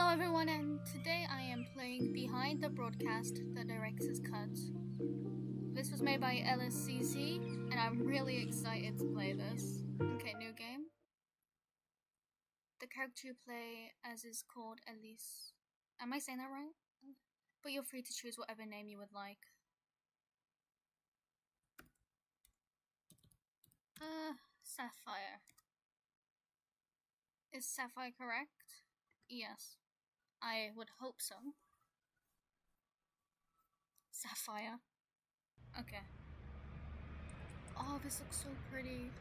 Hello everyone, and today I am playing Behind the Broadcast, the Director's Cut. This was made by LSCC, and I'm really excited to play this. Okay, new game. The character you play as is called Elise. Am I saying that right? But you're free to choose whatever name you would like. Sapphire. Is Sapphire correct? Yes. I would hope so. Sapphire. Okay. Oh, this looks so pretty.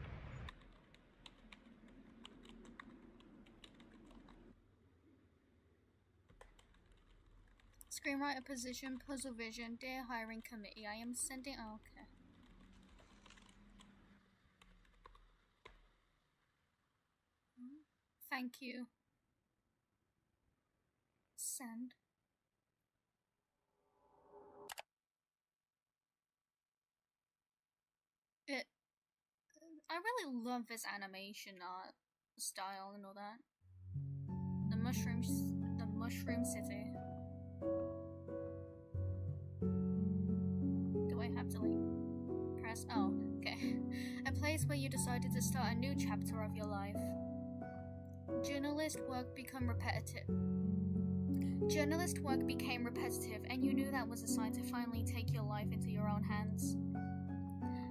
Screenwriter position, Puzzle Vision, Dear Hiring Committee. I am sending. Oh, okay. Thank you. Send. I really love this animation art style and all that. The Mushroom City. Do I have to press? Oh, okay. A place where you decided to start a new chapter of your life. Journalist work became repetitive, and you knew that was a sign to finally take your life into your own hands.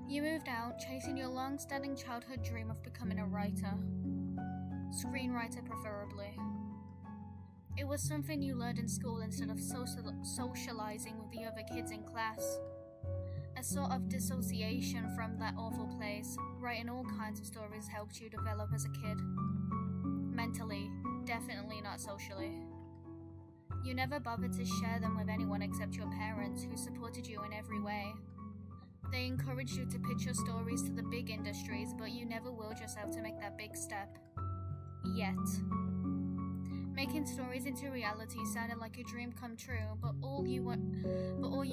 You moved out, chasing your long-standing childhood dream of becoming a writer. Screenwriter, preferably. It was something you learned in school instead of socializing with the other kids in class. A sort of dissociation from that awful place. Writing all kinds of stories helped you develop as a kid. Mentally, definitely not socially. You never bothered to share them with anyone except your parents, who supported you in every way. They encouraged you to pitch your stories to the big industries, but you never willed yourself to make that big step. Yet. Making stories into reality sounded like a dream come true, but all you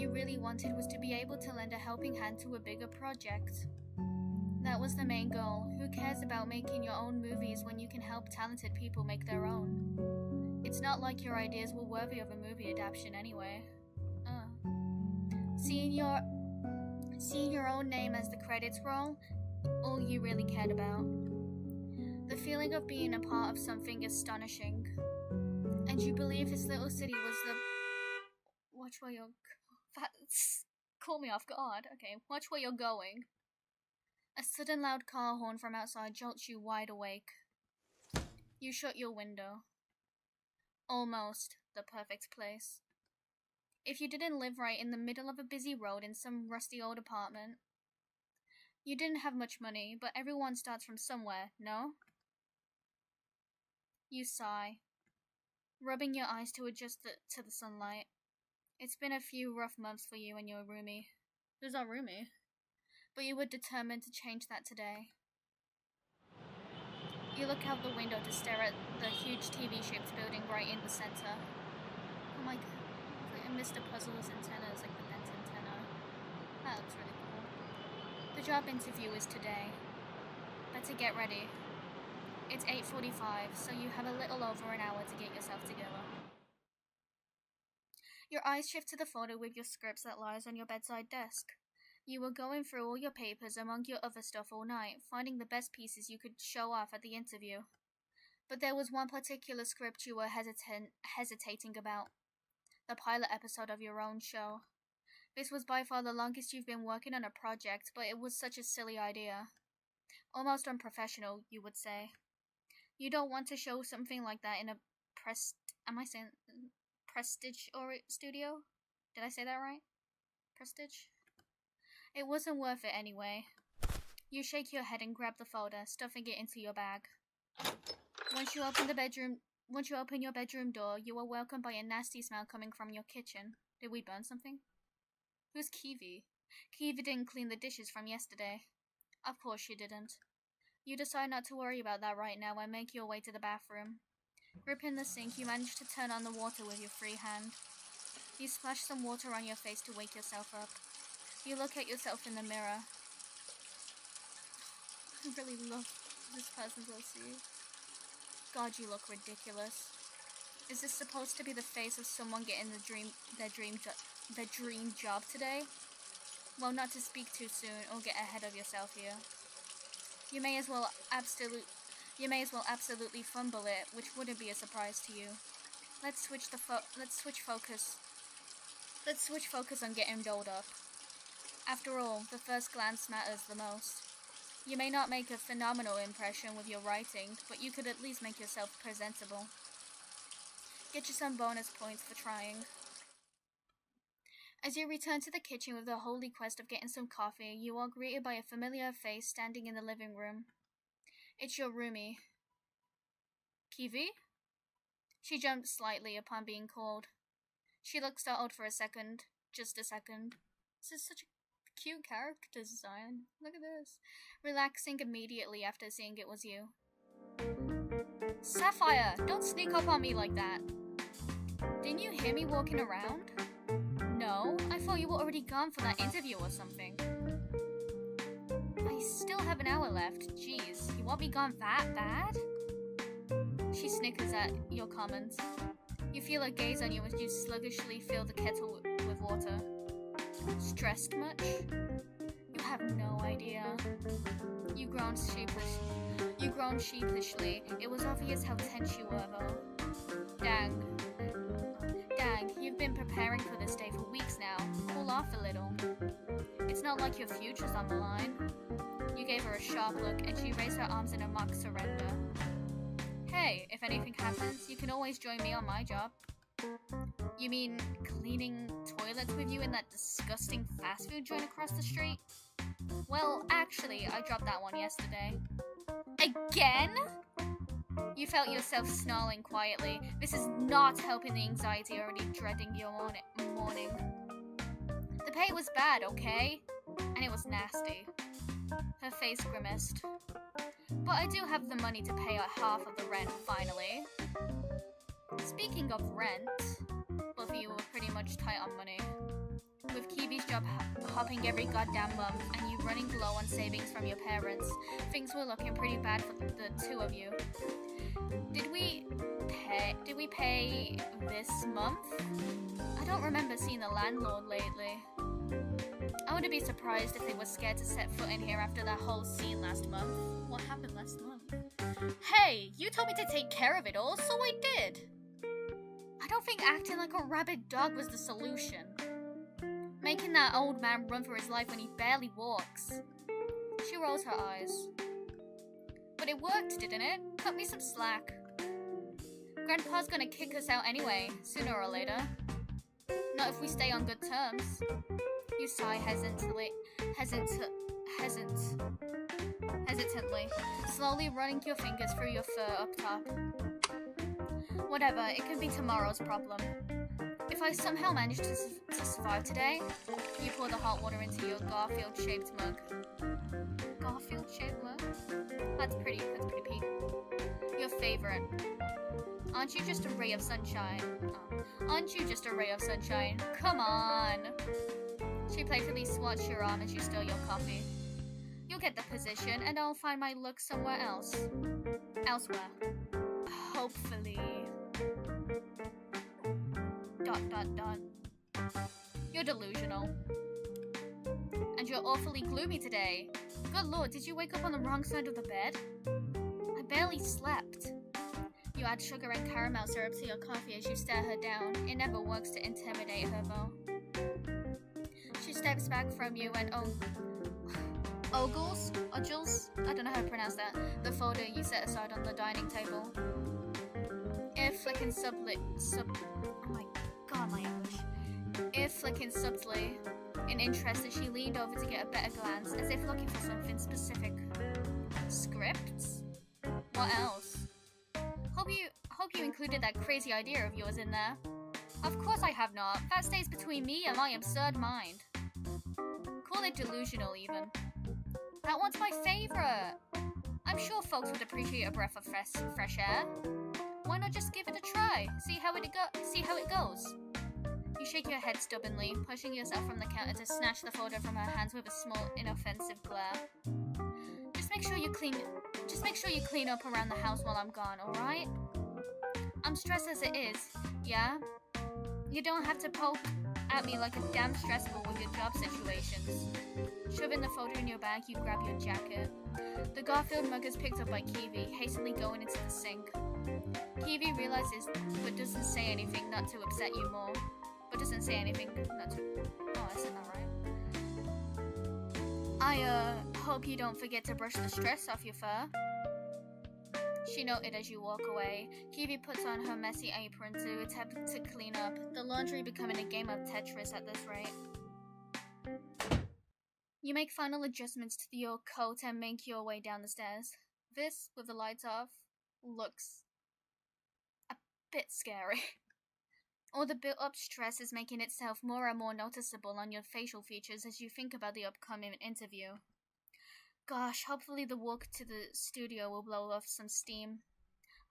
really wanted was to be able to lend a helping hand to a bigger project. That was the main goal. Who cares about making your own movies when you can help talented people make their own? It's not like your ideas were worthy of a movie adaptation anyway. Seeing your own name as the credits roll, all you really cared about. The feeling of being a part of something astonishing. And you believe this little city was the... Watch where you're... That's... Caught me off guard. Okay, watch where you're going. A sudden loud car horn from outside jolts you wide awake. You shut your window. Almost the perfect place. If you didn't live right in the middle of a busy road in some rusty old apartment. You didn't have much money, but everyone starts from somewhere, no? You sigh, rubbing your eyes to adjust to the sunlight. It's been a few rough months for you and your roomie. Who's our roomie? But you were determined to change that today. You look out the window to stare at the huge TV-shaped building right in the center. Oh my god. Mr. Puzzle's antenna is like the bent antenna. That looks really cool. The job interview is today. Better get ready. It's 8:45, so you have a little over an hour to get yourself together. Your eyes shift to the folder with your scripts that lies on your bedside desk. You were going through all your papers among your other stuff all night, finding the best pieces you could show off at the interview. But there was one particular script you were hesitating about. The pilot episode of your own show. This was by far the longest you've been working on a project, but it was such a silly idea. Almost unprofessional, you would say. You don't want to show something like that in a Prestige or studio? Did I say that right? Prestige? It wasn't worth it anyway. You shake your head and grab the folder, stuffing it into your bag. Once you open your bedroom door, you are welcomed by a nasty smell coming from your kitchen. Did we burn something? Who's Kiwi? Kiwi didn't clean the dishes from yesterday. Of course she didn't. You decide not to worry about that right now and make your way to the bathroom. Gripping the sink, you manage to turn on the water with your free hand. You splash some water on your face to wake yourself up. You look at yourself in the mirror. I really love this person's OC. God, you look ridiculous. Is this supposed to be the face of someone getting their dream job today? Well, not to speak too soon or get ahead of yourself here. You may as well absolutely fumble it, which wouldn't be a surprise to you. Let's switch focus. Let's switch focus on getting dolled up. After all, the first glance matters the most. You may not make a phenomenal impression with your writing, but you could at least make yourself presentable. Get you some bonus points for trying. As you return to the kitchen with the holy quest of getting some coffee, you are greeted by a familiar face standing in the living room. It's your roomie. Kiwi? She jumped slightly upon being called. She looked startled for a second. Just a second. This is such a cute character design. Look at this. Relaxing immediately after seeing it was you. Sapphire! Don't sneak up on me like that. Didn't you hear me walking around? No, I thought you were already gone for that interview or something. I still have an hour left. Jeez, you want me gone that bad? She snickers at your comments. You feel her gaze on you as you sluggishly fill the kettle with water. Stressed much? You have no idea. You groaned sheepishly. It was obvious how tense you were, though. Dang, you've been preparing for this day for weeks now. Cool off a little. It's not like your future's on the line. You gave her a sharp look, and she raised her arms in a mock surrender. Hey, if anything happens, you can always join me on my job. You mean cleaning toilets with you in that disgusting fast food joint across the street? Well, actually, I dropped that one yesterday. Again? You felt yourself snarling quietly. This is not helping the anxiety already dreading your morning. The pay was bad, okay? And it was nasty. Her face grimaced. But I do have the money to pay out half of the rent, finally. Speaking of rent, both of you were pretty much tight on money. With Kiwi's job hopping every goddamn month and you running low on savings from your parents, things were looking pretty bad for the two of you. Did we pay this month? I don't remember seeing the landlord lately. I wouldn't be surprised if they were scared to set foot in here after that whole scene last month. What happened last month? Hey, you told me to take care of it all, so I did. I don't think acting like a rabid dog was the solution. Making that old man run for his life when he barely walks. She rolls her eyes. But it worked, didn't it? Cut me some slack. Grandpa's gonna kick us out anyway, sooner or later. Not if we stay on good terms. You sigh hesitantly, slowly running your fingers through your fur up top. Whatever, it can be tomorrow's problem. If I somehow manage to survive today, you pour the hot water into your Garfield-shaped mug. Garfield-shaped mug? That's pretty peak. Your favorite. Aren't you just a ray of sunshine? Come on! She playfully swats your arm as you stir your coffee. You'll get the position, and I'll find my look somewhere else. Elsewhere. Hopefully. ... You're delusional. And you're awfully gloomy today. Good lord, did you wake up on the wrong side of the bed? I barely slept. You add sugar and caramel syrup to your coffee as you stare her down. It never works to intimidate her, though. She steps back from you and ogles? I don't know how to pronounce that. The folder you set aside on the dining table. Ear flicking subtly in interest as she leaned over to get a better glance, as if looking for something specific. Scripts? What else? Hope you included that crazy idea of yours in there. Of course I have not. That stays between me and my absurd mind. Call it delusional, even. That one's my favorite. I'm sure folks would appreciate a breath of fresh air. Why not just give it a try? See how it goes. You shake your head stubbornly, pushing yourself from the counter to snatch the folder from her hands with a small, inoffensive glare. Just make sure you clean up around the house while I'm gone, alright? I'm I'm stressed as it is, yeah? You don't have to poke at me like a damn stress ball with your job situations. Shoving the folder in your bag, you grab your jacket. The Garfield mug is picked up by Kiwi, hastily going into the sink. Kiwi realizes, but doesn't say anything not to upset you more. But doesn't say anything not to... Oh, I said that right. I hope you don't forget to brush the stress off your fur. She noted as you walk away. Kiwi puts on her messy apron to attempt to clean up, the laundry becoming a game of Tetris at this rate. You make final adjustments to your coat and make your way down the stairs. This, with the lights off, looks a bit scary. All the built-up stress is making itself more and more noticeable on your facial features as you think about the upcoming interview. Gosh, hopefully the walk to the studio will blow off some steam.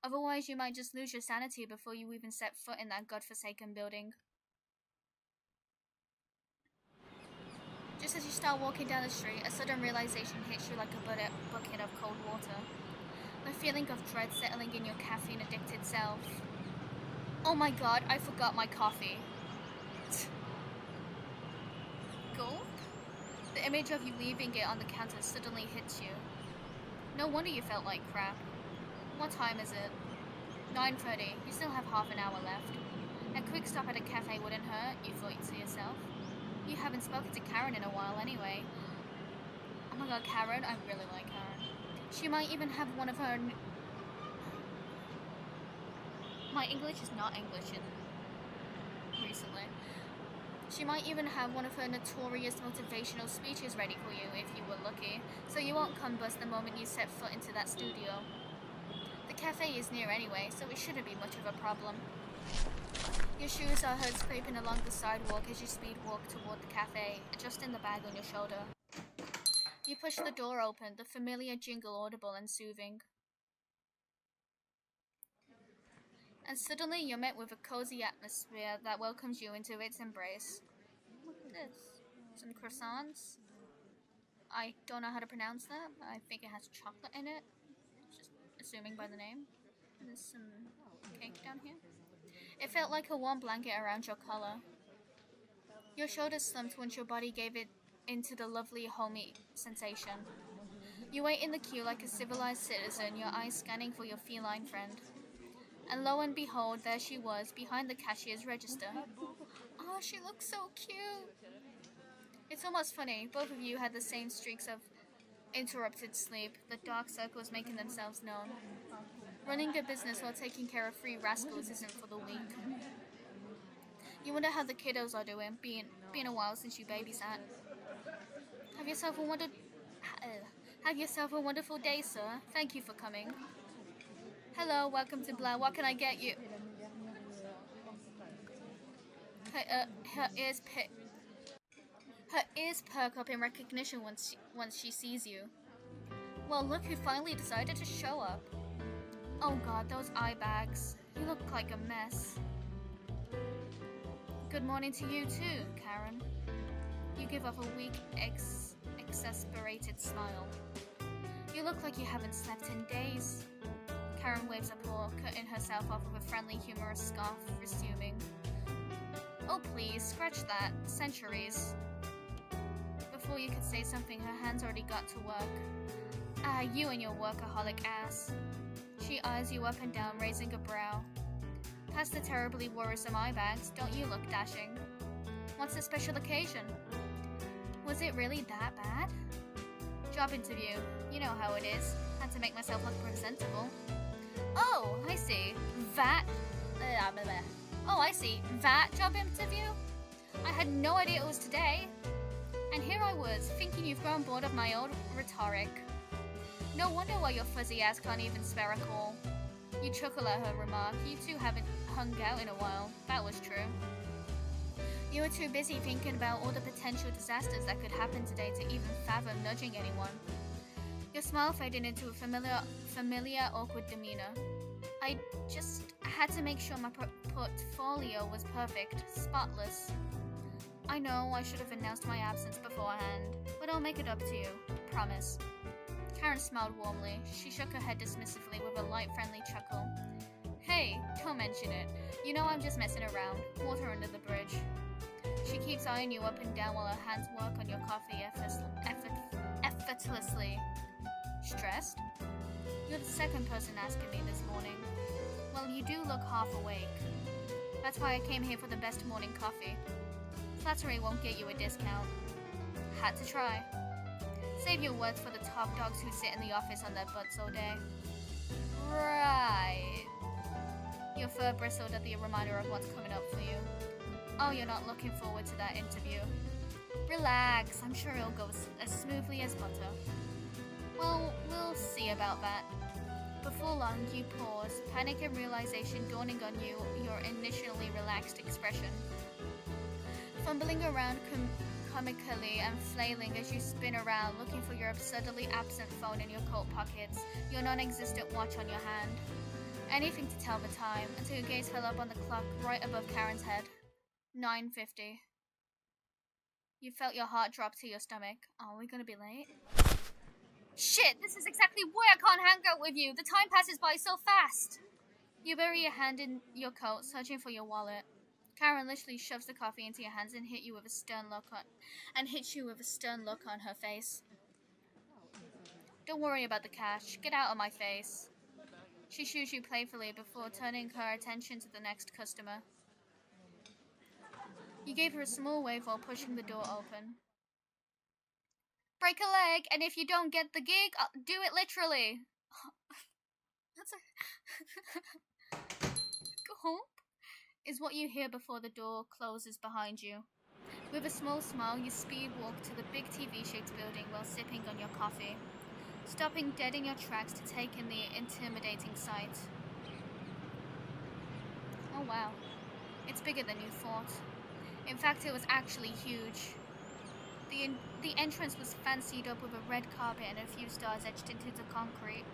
Otherwise, you might just lose your sanity before you even set foot in that godforsaken building. Just as you start walking down the street, a sudden realization hits you like a bucket of cold water. The feeling of dread settling in your caffeine-addicted self. Oh my god, I forgot my coffee. Gulp? The image of you leaving it on the counter suddenly hits you. No wonder you felt like crap. What time is it? 9:30. You still have half an hour left. A quick stop at a cafe wouldn't hurt, you thought to yourself. You haven't spoken to Karen in a while anyway. Oh my god, Karen, I really like Karen. She might even have one of her... My English is not English recently. She might even have one of her notorious motivational speeches ready for you if you were lucky, so you won't combust the moment you set foot into that studio. The cafe is near anyway, so it shouldn't be much of a problem. Your shoes are heard scraping along the sidewalk as you speed walk toward the cafe, adjusting the bag on your shoulder. You push the door open, the familiar jingle audible and soothing. And suddenly you're met with a cozy atmosphere that welcomes you into its embrace. Look at this. Some croissants. I don't know how to pronounce that, but I think it has chocolate in it. Just assuming by the name. And there's some cake down here. It felt like a warm blanket around your collar. Your shoulders slumped once your body gave it into the lovely, homey sensation. You wait in the queue like a civilized citizen, your eyes scanning for your feline friend. And lo and behold, there she was, behind the cashier's register. Oh, she looks so cute. It's almost funny, both of you had the same streaks of interrupted sleep, the dark circles making themselves known. Running a business while taking care of three rascals isn't for the weak. You wonder how the kiddos are doing, being a while since you babysat. Have yourself a wonderful day, sir. Thank you for coming. Hello, welcome to Blair. What can I get you? Her ears perk up in recognition once she sees you. Well, look who finally decided to show up. Oh god, those eye bags. You look like a mess. Good morning to you too, Karen. You give off a weak, exasperated smile. You look like you haven't slept in days. Karen waves a paw, cutting herself off with a friendly, humorous scarf, resuming. Oh please, scratch that. Centuries. Before you could say something, her hands already got to work. Ah, you and your workaholic ass. She eyes you up and down, raising a brow. Past the terribly worrisome eye bags, don't you look dashing? What's the special occasion? Was it really that bad? Job interview. You know how it is. Had to make myself look presentable. Oh, I see. Oh, I see. That job interview? I had no idea it was today. And here I was, thinking you've grown bored of my old rhetoric. No wonder why your fuzzy ass can't even spare a call. You chuckle at her remark. You two haven't hung out in a while. That was true. You were too busy thinking about all the potential disasters that could happen today to even fathom nudging anyone. Your smile faded into a familiar, awkward demeanor. I had to make sure my portfolio was perfect, spotless. I know I should have announced my absence beforehand, but I'll make it up to you. Promise. Karen smiled warmly. She shook her head dismissively with a light, friendly chuckle. Hey, don't mention it. You know I'm just messing around. Water under the bridge. She keeps eyeing you up and down while her hands work on your coffee effortlessly. Stressed? You're the second person asking me this morning. Well, you do look half awake. That's why I came here for the best morning coffee. Flattery won't get you a discount. Had to try. Save your words for the top dogs who sit in the office on their butts all day. Right. Your fur bristled at the reminder of what's coming up for you. Oh, you're not looking forward to that interview. Relax, I'm sure it'll go as smoothly as butter. Well, we'll see about that. Before long, you pause, panic and realization dawning on you, your initially relaxed expression. Fumbling around comically and flailing as you spin around, looking for your absurdly absent phone in your coat pockets, your non-existent watch on your hand. Anything to tell the time, until your gaze fell up on the clock right above Karen's head. 9:50. You felt your heart drop to your stomach. Are we gonna be late? Shit, this is exactly why I can't hang out with you. The time passes by so fast. You bury your hand in your coat, searching for your wallet. Karen literally shoves the coffee into your hands and hits you with a stern look on her face. Don't worry about the cash. Get out of my face. She shoos you playfully before turning her attention to the next customer. You gave her a small wave while pushing the door open. Break a leg, and if you don't get the gig, I'll do it literally. That's a... Gulp is what you hear before the door closes behind you. With a small smile, you speed walk to the big TV-shaped building while sipping on your coffee, stopping dead in your tracks to take in the intimidating sight. Oh wow, it's bigger than you thought. In fact, it was actually huge. The entrance was fancied up with a red carpet and a few stars etched into the concrete.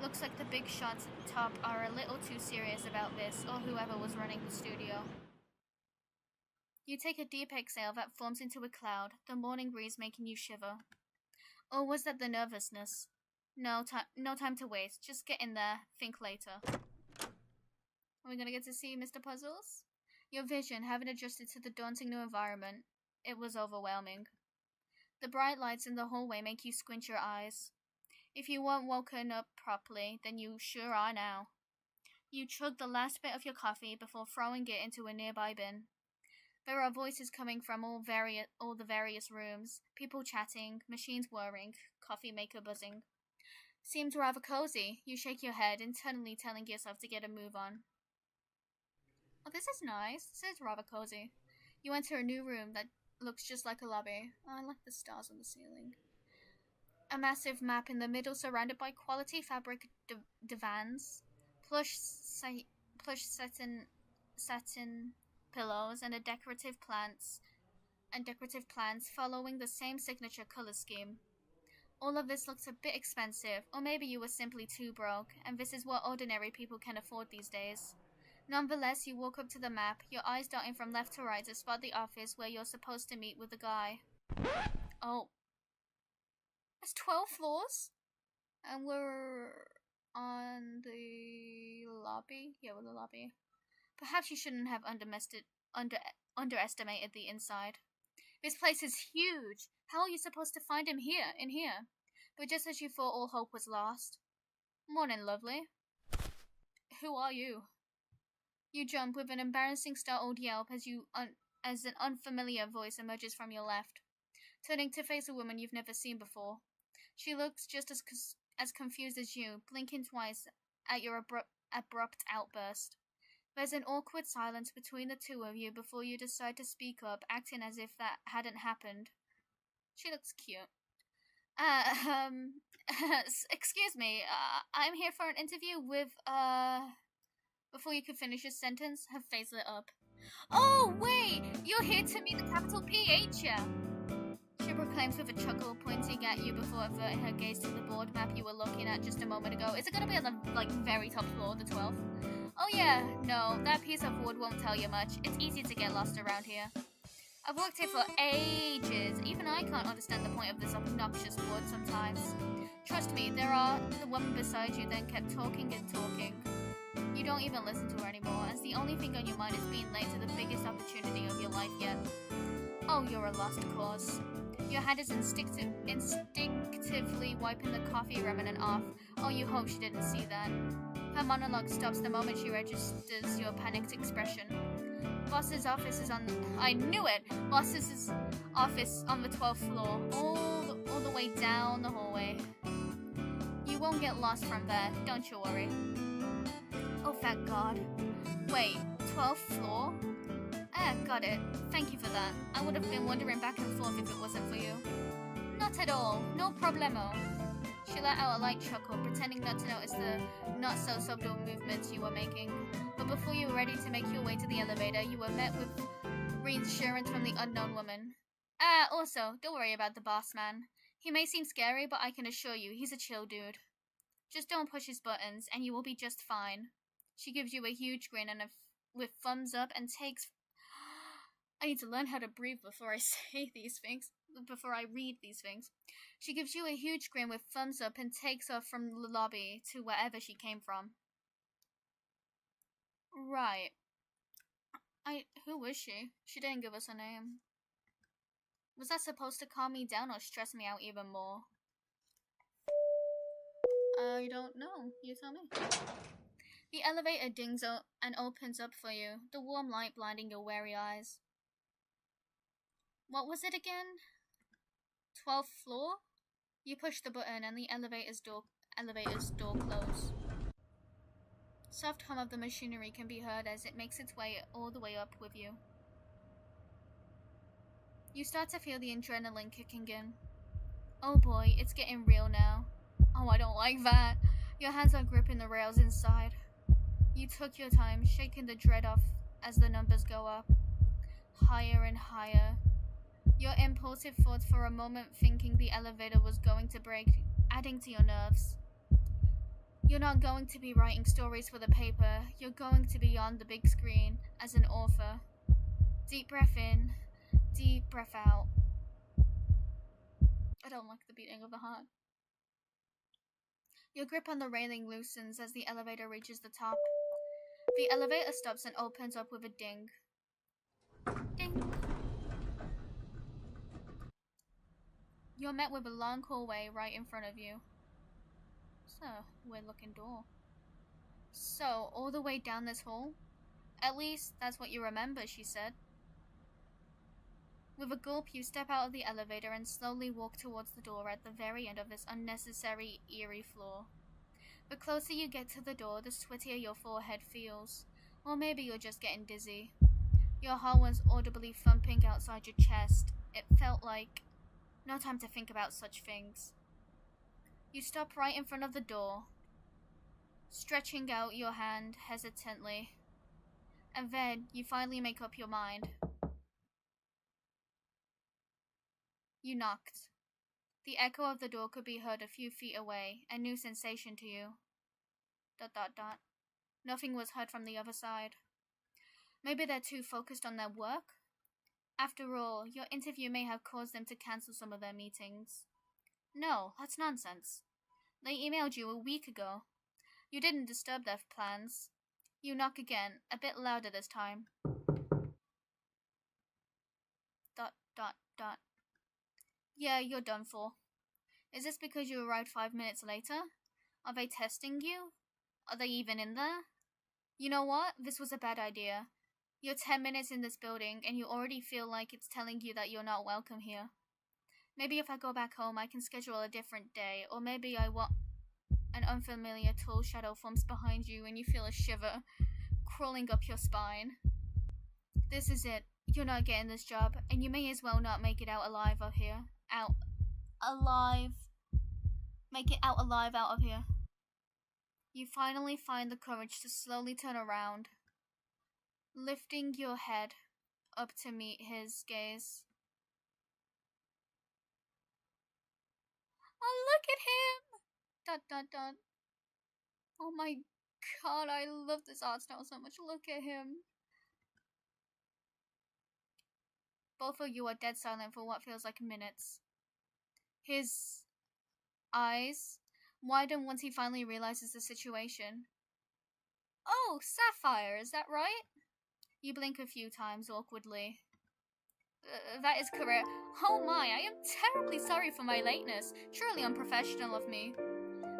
Looks like the big shots at the top are a little too serious about this, or whoever was running the studio. You take a deep exhale that forms into a cloud, the morning breeze making you shiver. Or was that the nervousness? No time to waste. Just get in there. Think later. Are we gonna get to see Mr. Puzzles? Your vision, having adjusted to the daunting new environment, it was overwhelming. The bright lights in the hallway make you squint your eyes. If you weren't woken up properly, then you sure are now. You chug the last bit of your coffee before throwing it into a nearby bin. There are voices coming from all the various rooms, people chatting, machines whirring, coffee maker buzzing. Seems rather cozy. You shake your head, internally telling yourself to get a move on. Oh, this is nice. This is rather cozy. You enter a new room that looks just like a lobby. Oh, I like the stars on the ceiling. A massive map in the middle surrounded by quality fabric divans, plush satin pillows, and decorative plants following the same signature color scheme. All of this looks a bit expensive, or maybe you were simply too broke, and this is what ordinary people can afford these days. Nonetheless, you walk up to the map, your eyes darting from left to right to spot the office where you're supposed to meet with the guy. Oh. There's 12 floors? And we're on the lobby? Yeah, we're the lobby. Perhaps you shouldn't have underestimated the inside. This place is huge. How are you supposed to find him in here? But just as you thought all hope was lost. Morning, lovely. Who are you? You jump with an embarrassing startled yelp as an unfamiliar voice emerges from your left, turning to face a woman you've never seen before. She looks just as confused as you, blinking twice at your abrupt outburst. There's an awkward silence between the two of you before you decide to speak up, acting as if that hadn't happened. She looks cute. Excuse me, I'm here for an interview with, Before you could finish your sentence, her face lit up. Oh, wait! You're here to meet the capital P, ain't ya? She proclaims with a chuckle, pointing at you before averting her gaze to the board map you were looking at just a moment ago. Is it gonna be on the, very top floor, the 12th? Oh yeah, no, that piece of wood won't tell you much. It's easy to get lost around here. I've worked here for ages. Even I can't understand the point of this obnoxious wood sometimes. Trust me, the woman beside you then kept talking and talking. You don't even listen to her anymore, as the only thing on your mind is being late to the biggest opportunity of your life yet. Oh, you're a lost cause. Your hand is instinctively wiping the coffee remnant off. Oh, you hope she didn't see that. Her monologue stops the moment she registers your panicked expression. Boss's office is on the... I knew it! Boss's office on the 12th floor, all the way down the hallway. You won't get lost from there, don't you worry. Oh, thank God. Wait, 12th floor? Ah, got it. Thank you for that. I would have been wandering back and forth if it wasn't for you. Not at all. No problemo. She let out a light chuckle, pretending not to notice the not-so-subtle movements you were making. But before you were ready to make your way to the elevator, you were met with reassurance from the unknown woman. Also, don't worry about the boss man. He may seem scary, but I can assure you, he's a chill dude. Just don't push his buttons, and you will be just fine. She gives you a huge grin and with thumbs up and takes... I need to learn how to breathe before I say these things. Before I read these things. She gives you a huge grin with thumbs up and takes off from the lobby to wherever she came from. Right. Who was she? She didn't give us a name. Was that supposed to calm me down or stress me out even more? I don't know. You tell me. The elevator dings up and opens up for you, the warm light blinding your weary eyes. What was it again? 12th floor? You push the button and the elevator's door closes. Soft hum of the machinery can be heard as it makes its way all the way up with you. You start to feel the adrenaline kicking in. Oh boy, it's getting real now. Oh, I don't like that. Your hands are gripping the rails inside. You took your time, shaking the dread off as the numbers go up. Higher and higher. Your impulsive thoughts for a moment thinking the elevator was going to break, adding to your nerves. You're not going to be writing stories for the paper. You're going to be on the big screen as an author. Deep breath in, deep breath out. I don't like the beating of the heart. Your grip on the railing loosens as the elevator reaches the top. The elevator stops and opens up with a ding. Ding. You're met with a long hallway right in front of you. It's a weird-looking door. So, all the way down this hall? At least, that's what you remember, she said. With a gulp, you step out of the elevator and slowly walk towards the door at the very end of this unnecessary, eerie floor. The closer you get to the door, the sweatier your forehead feels. Or maybe you're just getting dizzy. Your heart was audibly thumping outside your chest. It felt like... no time to think about such things. You stop right in front of the door, stretching out your hand hesitantly. And then, you finally make up your mind. You knocked. The echo of the door could be heard a few feet away, a new sensation to you. ... Nothing was heard from the other side. Maybe they're too focused on their work? After all, your interview may have caused them to cancel some of their meetings. No, that's nonsense. They emailed you a week ago. You didn't disturb their plans. You knock again, a bit louder this time. ... Yeah, you're done for. Is this because you arrived 5 minutes later? Are they testing you? Are they even in there? You know what? This was a bad idea. You're 10 minutes in this building, and you already feel like it's telling you that you're not welcome here. Maybe if I go back home, I can schedule a different day, or maybe I want... An unfamiliar tall shadow forms behind you, and you feel a shiver crawling up your spine. This is it. You're not getting this job, and you may as well not make it out alive of here. Make it out alive out of here. You finally find the courage to slowly turn around, lifting your head up to meet his gaze. Oh, look at him! ... Oh my god, I love this art style so much. Look at him. Both of you are dead silent for what feels like minutes. His eyes widen once he finally realizes the situation. Oh, Sapphire, is that right? You blink a few times awkwardly. That is correct. Oh my, I am terribly sorry for my lateness. Truly unprofessional of me.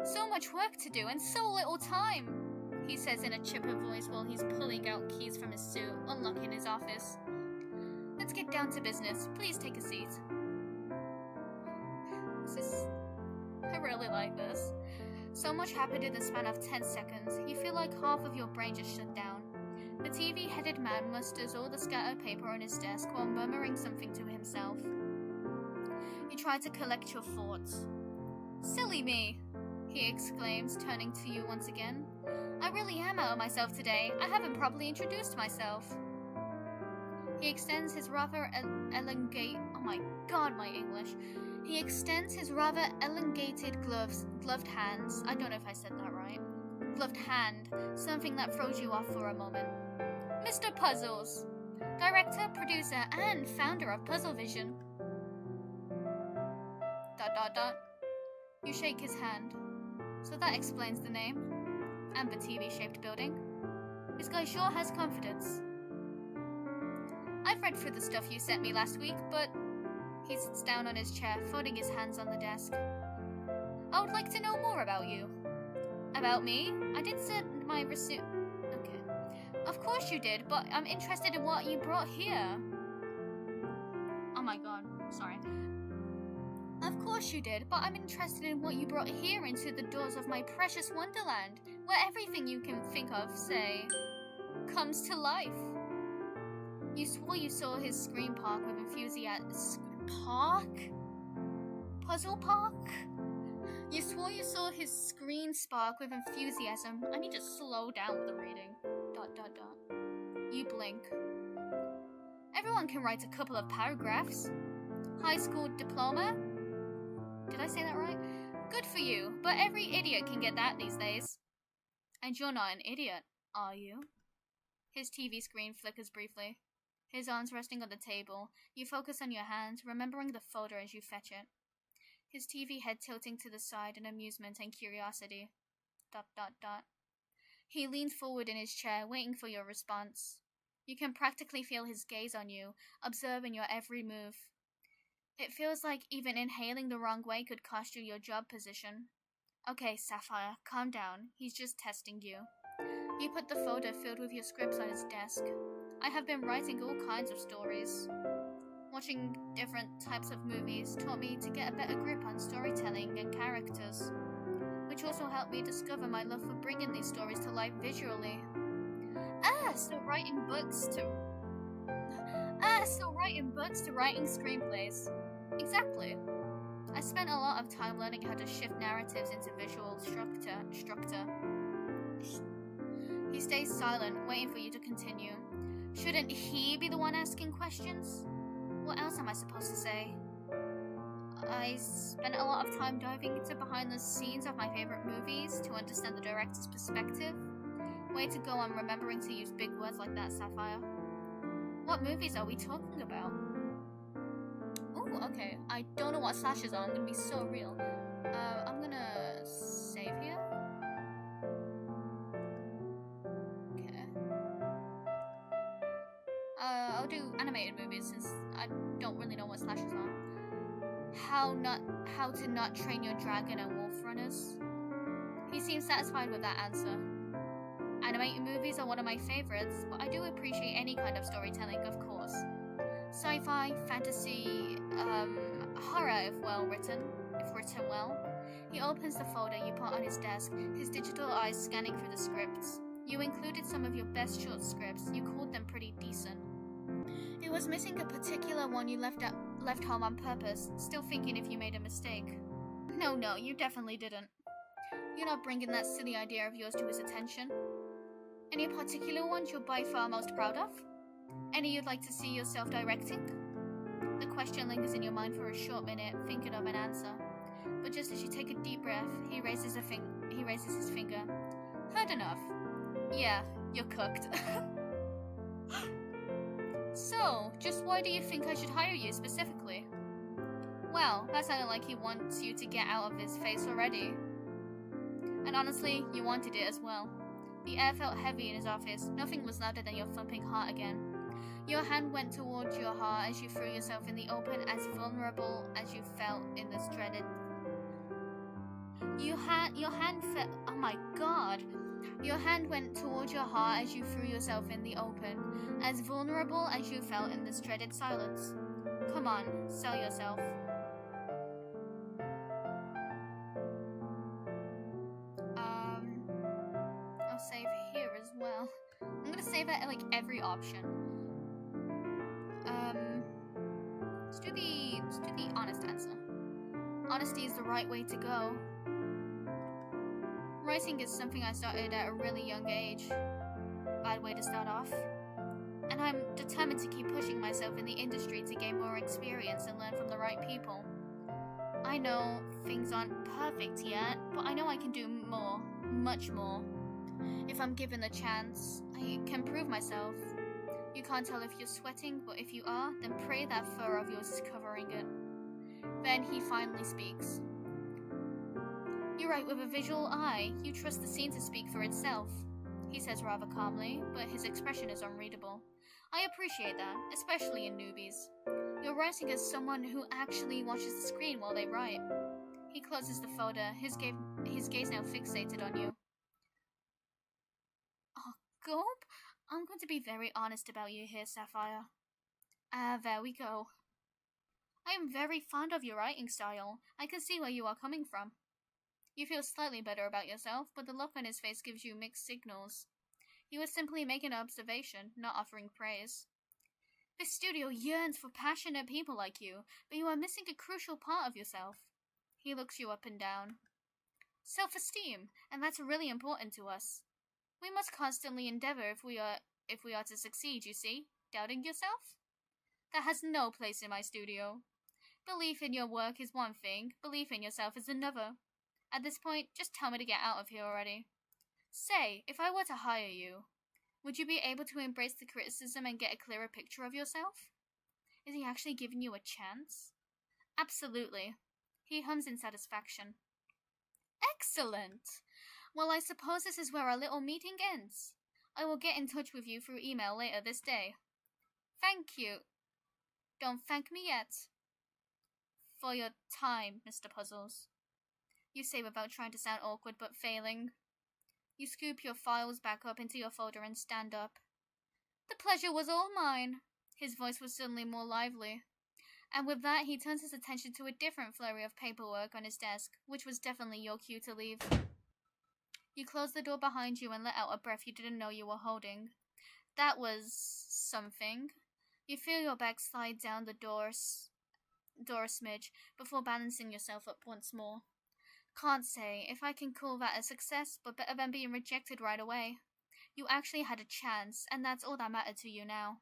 So much work to do and so little time, he says in a chipper voice while he's pulling out keys from his suit, unlocking his office. Let's get down to business. Please take a seat. I really like this. So much happened in the span of 10 seconds. You feel like half of your brain just shut down. The TV-headed man musters all the scattered paper on his desk while murmuring something to himself. You try to collect your thoughts. Silly me, he exclaims, turning to you once again. I really am out of myself today. I haven't properly introduced myself. He extends his rather He extends his rather elongated gloved hands. I don't know if I said that right. Gloved hand, something that throws you off for a moment. Mr. Puzzles, director, producer, and founder of Puzzle Vision. ... You shake his hand. So that explains the name. And the TV-shaped building. This guy sure has confidence. I've read through the stuff you sent me last week, but... He sits down on his chair, folding his hands on the desk. I would like to know more about you. About me? I did send my resume... Okay. Of course you did, but I'm interested in what you brought here. Oh my god, sorry. Of course you did, but I'm interested in what you brought here into the doors of my precious wonderland, where everything you can think of, say, comes to life. You swore you saw his screen park with enthusiasm. Park? Puzzle park? You swore you saw his screen spark with enthusiasm. I need to slow down with the reading. ... You blink. Everyone can write a couple of paragraphs. High school diploma? Did I say that right? Good for you, but every idiot can get that these days. And you're not an idiot, are you? His TV screen flickers briefly. His arms resting on the table. You focus on your hand, remembering the folder as you fetch it. His TV head tilting to the side in amusement and curiosity. ... He leans forward in his chair, waiting for your response. You can practically feel his gaze on you, observing your every move. It feels like even inhaling the wrong way could cost you your job position. Okay, Sapphire, calm down. He's just testing you. You put the folder filled with your scripts on his desk. I have been writing all kinds of stories. Watching different types of movies taught me to get a better grip on storytelling and characters, which also helped me discover my love for bringing these stories to life visually. So writing books to writing screenplays. Exactly. I spent a lot of time learning how to shift narratives into visual structure. He stays silent, waiting for you to continue. Shouldn't he be the one asking questions? What else am I supposed to say? I spent a lot of time diving into behind the scenes of my favorite movies to understand the director's perspective. Way to go on remembering to use big words like that, Sapphire. What movies are we talking about? Ooh, okay. I don't know what slashes are. I'm gonna be so real. I'm gonna save here. Okay. I'll do animated movies since I don't really know what slashes are. How to Not Train Your Dragon and Wolf Runners. He seems satisfied with that answer. Animated movies are one of my favorites, but I do appreciate any kind of storytelling, of course. Sci-fi, fantasy, horror if written well. He opens the folder you put on his desk, his digital eyes scanning through the scripts. You included some of your best short scripts. You called them pretty decent. It was missing a particular one you left home on purpose, still thinking if you made a mistake. No, you definitely didn't. You're not bringing that silly idea of yours to his attention. Any particular ones you're by far most proud of? Any you'd like to see yourself directing? The question lingers in your mind for a short minute, thinking of an answer. But just as you take a deep breath, he raises his finger. Heard enough. Yeah, you're cooked. So, just why do you think I should hire you specifically? Well, that sounded like he wants you to get out of his face already. And honestly, you wanted it as well. The air felt heavy in his office. Nothing was louder than your thumping heart again. Your hand went towards your heart as you threw yourself in the open, as vulnerable as you felt in this dreaded. Your hand felt. Oh my god! Your hand went towards your heart as you threw yourself in the open, as vulnerable as you felt in this dreaded silence. Come on, sell yourself. I'll save here as well. I'm gonna save it at like every option. Let's do the honest answer. Honesty is the right way to go. Writing is something I started at a really young age. Bad way to start off. And I'm determined to keep pushing myself in the industry to gain more experience and learn from the right people. I know things aren't perfect yet, but I know I can do more, much more. If I'm given the chance, I can prove myself. You can't tell if you're sweating, but if you are, then pray that fur of yours is covering it. Then he finally speaks. You write with a visual eye. You trust the scene to speak for itself, he says rather calmly, but his expression is unreadable. I appreciate that, especially in newbies. You're writing as someone who actually watches the screen while they write. He closes the folder, his gaze now fixated on you. Oh, Gulp? I'm going to be very honest about you here, Sapphire. There we go. I am very fond of your writing style. I can see where you are coming from. You feel slightly better about yourself, but the look on his face gives you mixed signals. He was simply making an observation, not offering praise. This studio yearns for passionate people like you, but you are missing a crucial part of yourself. He looks you up and down. Self-esteem, and that's really important to us. We must constantly endeavor if we are to succeed, you see? Doubting yourself? That has no place in my studio. Belief in your work is one thing, belief in yourself is another. At this point, just tell me to get out of here already. Say, if I were to hire you, would you be able to embrace the criticism and get a clearer picture of yourself? Is he actually giving you a chance? Absolutely. He hums in satisfaction. Excellent! Well, I suppose this is where our little meeting ends. I will get in touch with you through email later this day. Thank you. Don't thank me yet. For your time, Mr. Puzzles. You say without trying to sound awkward but failing. You scoop your files back up into your folder and stand up. The pleasure was all mine. His voice was suddenly more lively. And with that, he turns his attention to a different flurry of paperwork on his desk, which was definitely your cue to leave. You close the door behind you and let out a breath you didn't know you were holding. That was something. You feel your back slide down the door a smidge before balancing yourself up once more. Can't say if I can call that a success, but better than being rejected right away. You actually had a chance, and that's all that mattered to you now.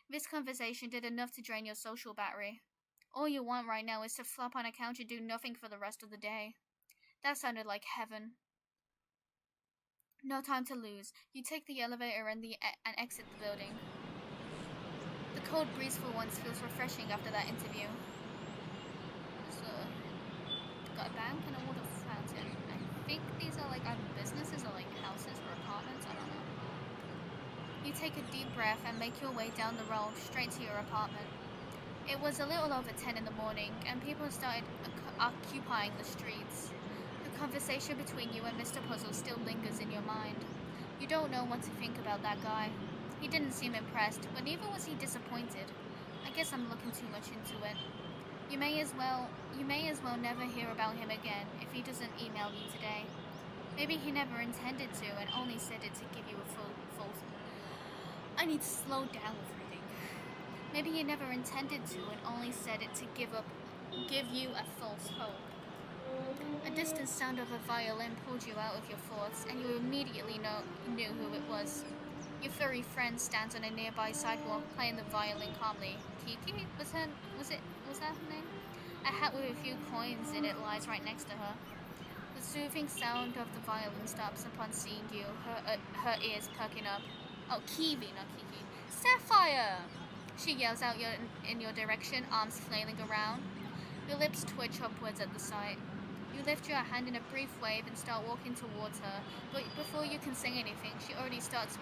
This conversation did enough to drain your social battery. All you want right now is to flop on a couch and do nothing for the rest of the day. That sounded like heaven. No time to lose. You take the elevator and exit the building. The cold breeze for once feels refreshing after that interview. Got a bank and a water fountain. I think these are like either businesses or like houses or apartments, I don't know. You take a deep breath and make your way down the road straight to your apartment. It was a little over 10 in the morning and people started occupying the streets. The conversation between you and Mr. Puzzle still lingers in your mind. You don't know what to think about that guy. He didn't seem impressed, but neither was he disappointed. I guess I'm looking too much into it. You may as well never hear about him again if he doesn't email you today. Maybe he never intended to and only said it to give you a false. I need to slow down with reading. Maybe he never intended to and only said it to give you a false hope. A distant sound of a violin pulled you out of your thoughts, and you immediately knew who it was. Your furry friend stands on a nearby sidewalk playing the violin calmly. Kiki? Was that her name? A hat with a few coins in it lies right next to her. The soothing sound of the violin stops upon seeing you, her ears perking up. Oh, Kiwi, not Kiki. Sapphire! She yells out in your direction, arms flailing around. Your lips twitch upwards at the sight. You lift your hand in a brief wave and start walking towards her, but before you can say anything, she already starts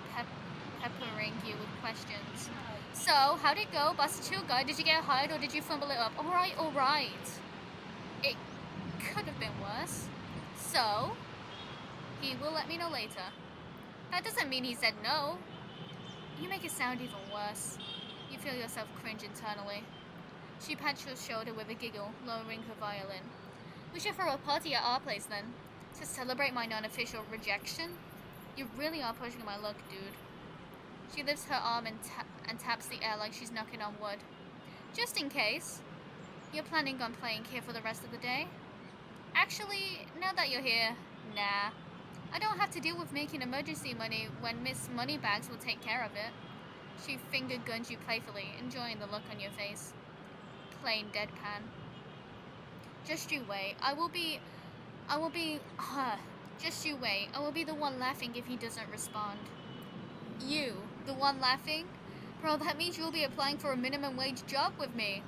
peppering you with questions. So, how'd it go? Bust a chill guy? Did you get hired or did you fumble it up? Alright. It could have been worse. So, he will let me know later. That doesn't mean he said no. You make it sound even worse. You feel yourself cringe internally. She pats your shoulder with a giggle, lowering her violin. We should throw a party at our place then, to celebrate my non-official rejection. You really are pushing my luck, dude. She lifts her arm and taps the air like she's knocking on wood. Just in case. You're planning on playing here for the rest of the day? Actually, now that you're here, nah. I don't have to deal with making emergency money when Miss Moneybags will take care of it. She finger guns you playfully, enjoying the look on your face. Plain deadpan. Just you wait. Just you wait. I will be the one laughing if he doesn't respond. You, the one laughing? Bro, that means you'll be applying for a minimum wage job with me.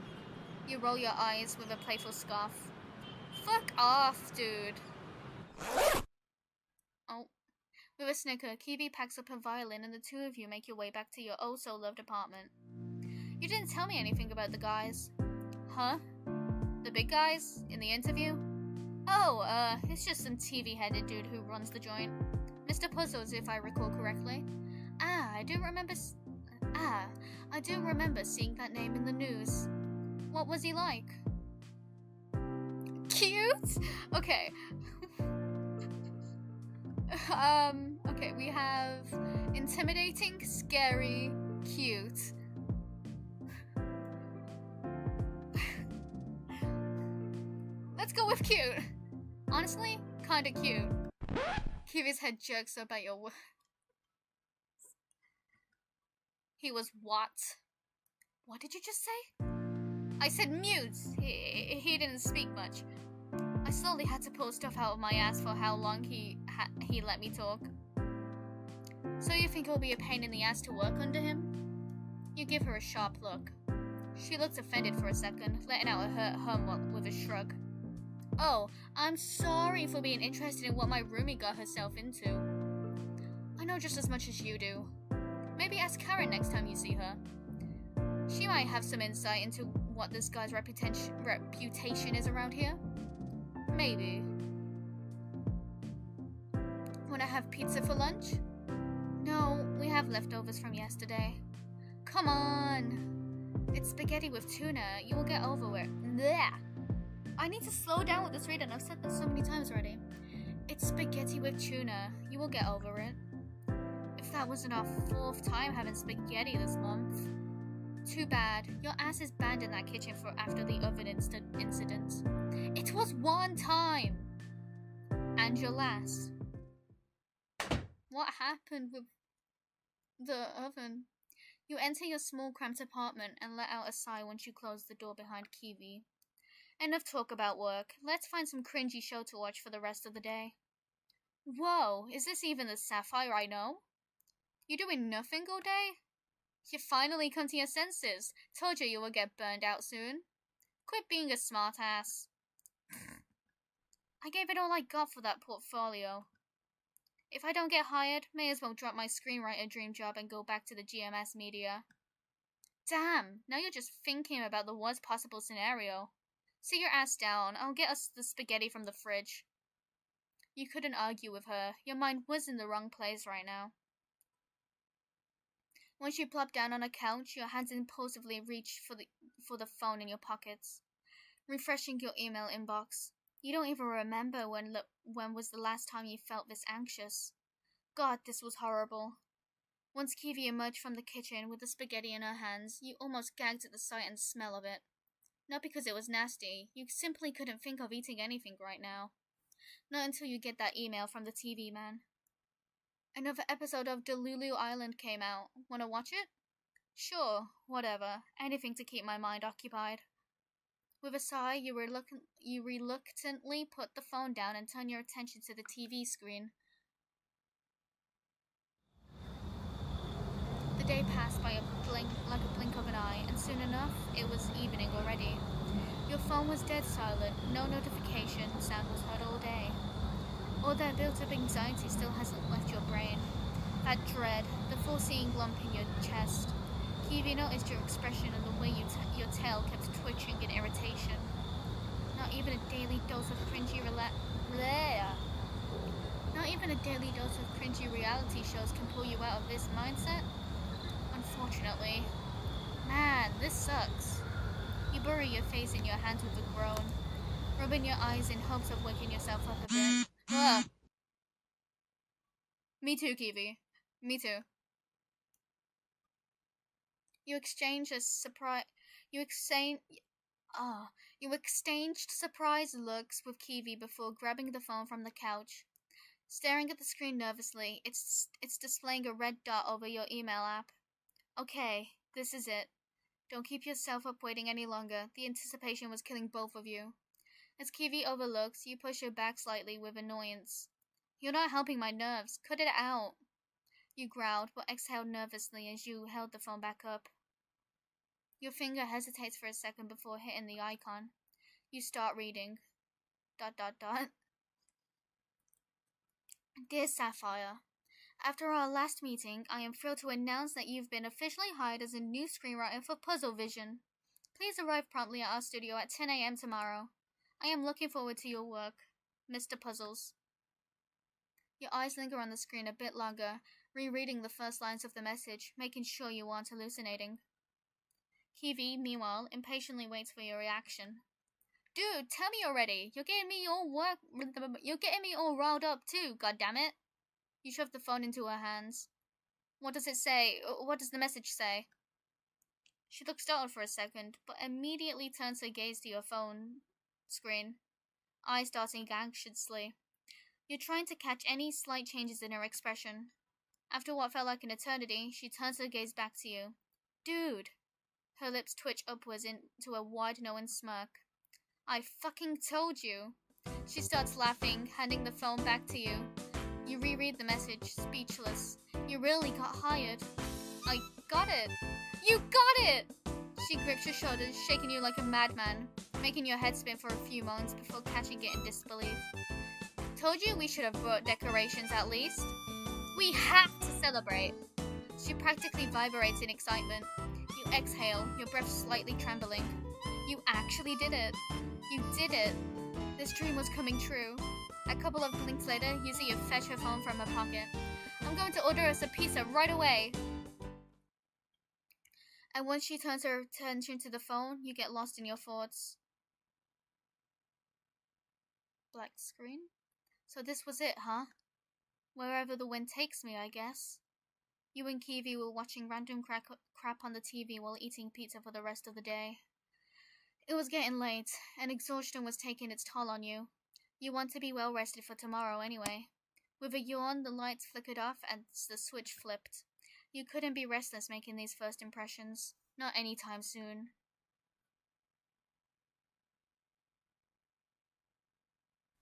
You roll your eyes with a playful scoff. Fuck off, dude. Oh. With a snicker, Kiwi packs up her violin and the two of you make your way back to your oh-so-loved apartment. You didn't tell me anything about the guys. Huh? The big guys? In the interview? Oh, it's just some TV-headed dude who runs the joint. Mr. Puzzles, if I recall correctly. I do remember seeing that name in the news. What was he like? Cute? Okay. Okay, we have intimidating, scary, cute. Let's go with cute. Honestly, kinda cute. Kiwi's head jerks up at your He was what? What did you just say? I said mute. He didn't speak much. I slowly had to pull stuff out of my ass for how long he let me talk. So you think it'll be a pain in the ass to work under him? You give her a sharp look. She looks offended for a second, letting out a hurt hum with a shrug. Oh, I'm sorry for being interested in what my roomie got herself into. I know just as much as you do. Maybe ask Karen next time you see her. She might have some insight into what this guy's reputation is around here. Maybe. Wanna have pizza for lunch? No, we have leftovers from yesterday. Come on. It's spaghetti with tuna. You will get over it. Blech. I need to slow down with this reading. I've said this so many times already. It's spaghetti with tuna. You will get over it. If that wasn't our 4th time having spaghetti this month. Too bad. Your ass is banned in that kitchen for after the oven incident. It was 1 time! And your last. What happened with the oven? You enter your small cramped apartment and let out a sigh once you close the door behind Kiwi. Enough talk about work. Let's find some cringy show to watch for the rest of the day. Whoa, is this even the Sapphire I know? You doing nothing all day? You finally come to your senses. Told you will get burned out soon. Quit being a smartass. I gave it all I got for that portfolio. If I don't get hired, may as well drop my screenwriter dream job and go back to the GMS media. Damn, now you're just thinking about the worst possible scenario. Sit your ass down, I'll get us the spaghetti from the fridge. You couldn't argue with her. Your mind was in the wrong place right now. Once you plop down on a couch, your hands impulsively reach for the phone in your pockets, refreshing your email inbox. You don't even remember when was the last time you felt this anxious. God, this was horrible. Once Kiwi emerged from the kitchen with the spaghetti in her hands, you almost gagged at the sight and smell of it. Not because it was nasty, you simply couldn't think of eating anything right now. Not until you get that email from the TV man. Another episode of Delulu Island came out. Wanna watch it? Sure, whatever. Anything to keep my mind occupied. With a sigh, you reluctantly put the phone down and turn your attention to the TV screen. The day passed by like a blink of an eye, and soon enough, it was evening already. Your phone was dead silent. No notification sound was heard all day. All that built-up anxiety still hasn't left your brain. That dread, the foreseeing lump in your chest. Kiwi noticed your expression and the way your tail kept twitching in irritation. Not even a daily dose of cringy Not even a daily dose of cringy reality shows can pull you out of this mindset. Unfortunately. Man, this sucks. You bury your face in your hands with a groan, rubbing your eyes in hopes of waking yourself up a bit. Ugh. Me too, Kiwi. Me too. You exchanged a surprise. You exchange. Ah, you exchanged surprised looks with Kiwi before grabbing the phone from the couch. Staring at the screen nervously, it's displaying a red dot over your email app. Okay, this is it. Don't keep yourself up waiting any longer. The anticipation was killing both of you. As Kiwi overlooks, you push her back slightly with annoyance. You're not helping my nerves. Cut it out. You growled, but exhaled nervously as you held the phone back up. Your finger hesitates for a second before hitting the icon. You start reading. ... Dear Sapphire, after our last meeting, I am thrilled to announce that you've been officially hired as a new screenwriter for Puzzle Vision. Please arrive promptly at our studio at 10 a.m. tomorrow. I am looking forward to your work, Mr. Puzzles. Your eyes linger on the screen a bit longer, rereading the first lines of the message, making sure you aren't hallucinating. Kiwi, meanwhile, impatiently waits for your reaction. Dude, tell me already. You're getting me all riled up too, goddammit. You shove the phone into her hands. What does it say? What does the message say? She looks startled for a second, but immediately turns her gaze to your phone screen, eyes darting anxiously. You're trying to catch any slight changes in her expression. After what felt like an eternity, she turns her gaze back to you. Dude! Her lips twitch upwards into a wide knowing smirk. I fucking told you. She starts laughing, handing the phone back to you. You reread the message, speechless. You really got hired. I got it. You got it! She grips your shoulders, shaking you like a madman, making your head spin for a few moments before catching it in disbelief. Told you we should have brought decorations at least. We have to celebrate. She practically vibrates in excitement. You exhale, your breath slightly trembling. You actually did it. You did it. This dream was coming true. A couple of blinks later, you see her fetch her phone from her pocket. I'm going to order us a pizza right away. And once she turns her attention to the phone, you get lost in your thoughts. Black screen? So this was it, huh? Wherever the wind takes me, I guess. You and Kiwi were watching random crap on the TV while eating pizza for the rest of the day. It was getting late, and exhaustion was taking its toll on you. You want to be well rested for tomorrow anyway. With a yawn, the lights flickered off as the switch flipped. You couldn't be restless making these first impressions. Not anytime soon.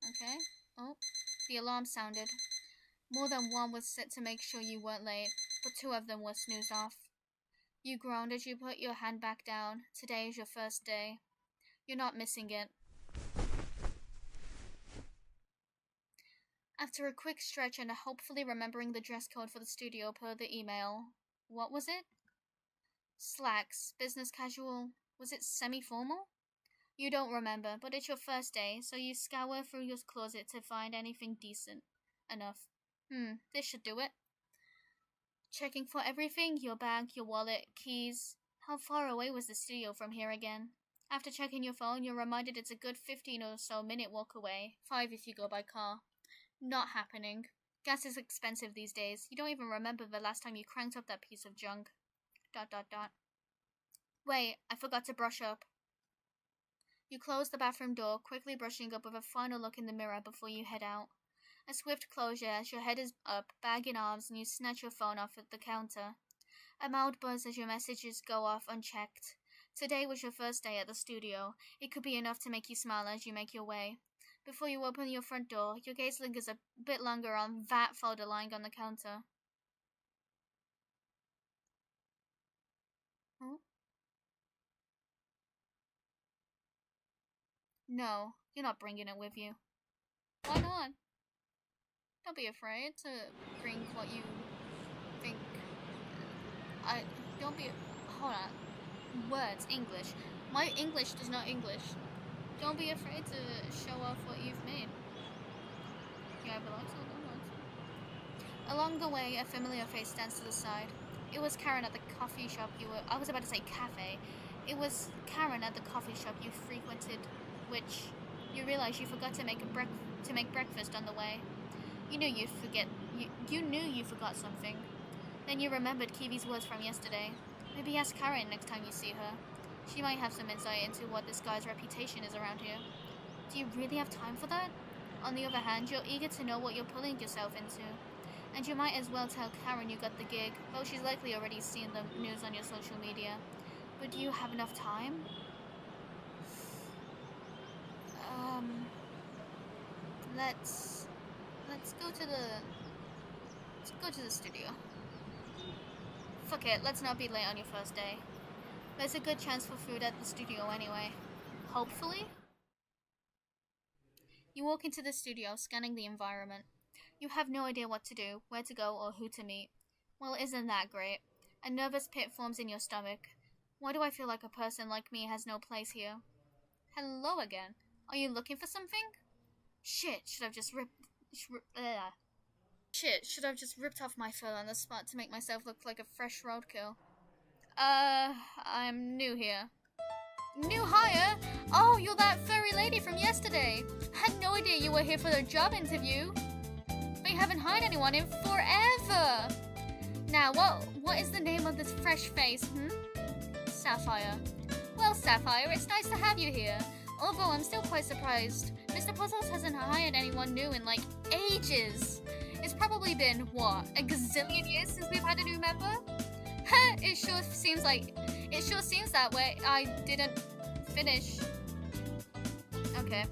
Okay. Oh, the alarm sounded. More than one was set to make sure you weren't late, but two of them were snoozed off. You groaned as you put your hand back down. Today is your first day. You're not missing it. After a quick stretch and hopefully remembering the dress code for the studio per the email, what was it? Slacks, business casual, was it semi-formal? You don't remember, but it's your first day, so you scour through your closet to find anything decent enough. This should do it. Checking for everything, your bag, your wallet, keys. How far away was the studio from here again? After checking your phone, you're reminded it's a good 15 or so minute walk away, 5 if you go by car. Not happening. Gas is expensive these days. You don't even remember the last time you cranked up that piece of junk. ... Wait, I forgot to brush up. You close the bathroom door, quickly brushing up with a final look in the mirror before you head out. A swift closure as your head is up, bag in arms, and you snatch your phone off at the counter. A mild buzz as your messages go off unchecked. Today was your first day at the studio. It could be enough to make you smile as you make your way. Before you open your front door, your gaze lingers a bit longer on that folder lying on the counter. Oh? No, you're not bringing it with you. Why not? Don't be afraid to bring what you think. Don't be. Hold on. Words, English. My English does not English. Don't be afraid to show off what you've made. Yeah, I belong to it. Along the way, a familiar face stands to the side. It was Karen at the coffee shop you were. I was about to say cafe. It was Karen at the coffee shop you frequented, which you realized you forgot to make breakfast on the way. You knew you'd forget. You knew you forgot something. Then you remembered Kiwi's words from yesterday. Maybe ask Karen next time you see her. She might have some insight into what this guy's reputation is around here. Do you really have time for that? On the other hand, you're eager to know what you're pulling yourself into. And you might as well tell Karen you got the gig, though she's likely already seen the news on your social media. But do you have enough time? Let's go to the studio. Fuck it, let's not be late on your first day. There's a good chance for food at the studio anyway. Hopefully? You walk into the studio, scanning the environment. You have no idea what to do, where to go, or who to meet. Well, isn't that great? A nervous pit forms in your stomach. Why do I feel like a person like me has no place here? Hello again. Are you looking for something? Shit, should I just ripped off my fur on the spot to make myself look like a fresh roadkill? I'm new here. New hire? Oh, you're that furry lady from yesterday. Had no idea you were here for the job interview. They haven't hired anyone in forever. Now, what is the name of this fresh face, Sapphire. Well, Sapphire, it's nice to have you here. Although I'm still quite surprised. Mr. Puzzles hasn't hired anyone new in, like, ages. It's probably been, what, a gazillion years since we've had a new member? It sure seems that way. I didn't finish. Okay.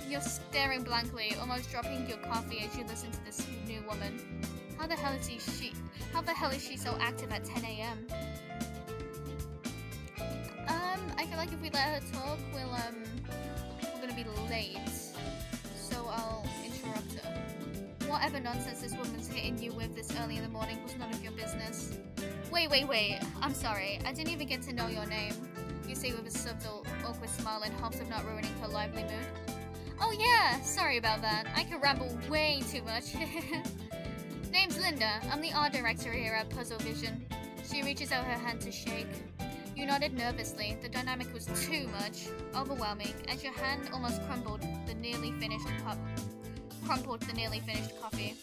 You're staring blankly, almost dropping your coffee as you listen to this new woman. How the hell is she so active at 10 a.m.? I feel like if we let her talk, we're gonna be late. So I'll interrupt her. Whatever nonsense this woman's hitting you with this early in the morning was none of your business. Wait. I'm sorry. I didn't even get to know your name. You say with a subtle, awkward smile in hopes of not ruining her lively mood. Oh yeah, sorry about that. I could ramble way too much. Name's Linda. I'm the art director here at Puzzle Vision. She reaches out her hand to shake. You nodded nervously. The dynamic was too much, overwhelming, as your hand almost crumpled the nearly finished coffee.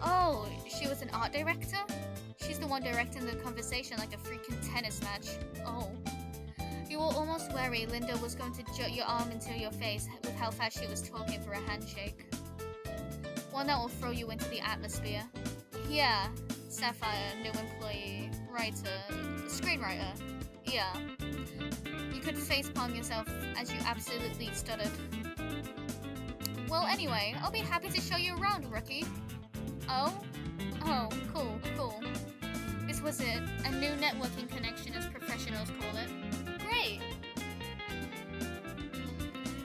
Oh, she was an art director? She's the one directing the conversation like a freaking tennis match. Oh. You were almost wary Linda was going to jut your arm into your face with how fast she was talking for a handshake. One that will throw you into the atmosphere. Yeah, Sapphire, new employee, writer, screenwriter. Yeah. You could facepalm yourself as you absolutely stuttered. Well, anyway, I'll be happy to show you around, rookie. Oh, cool. This was it. A new networking connection, as professionals call it. Great!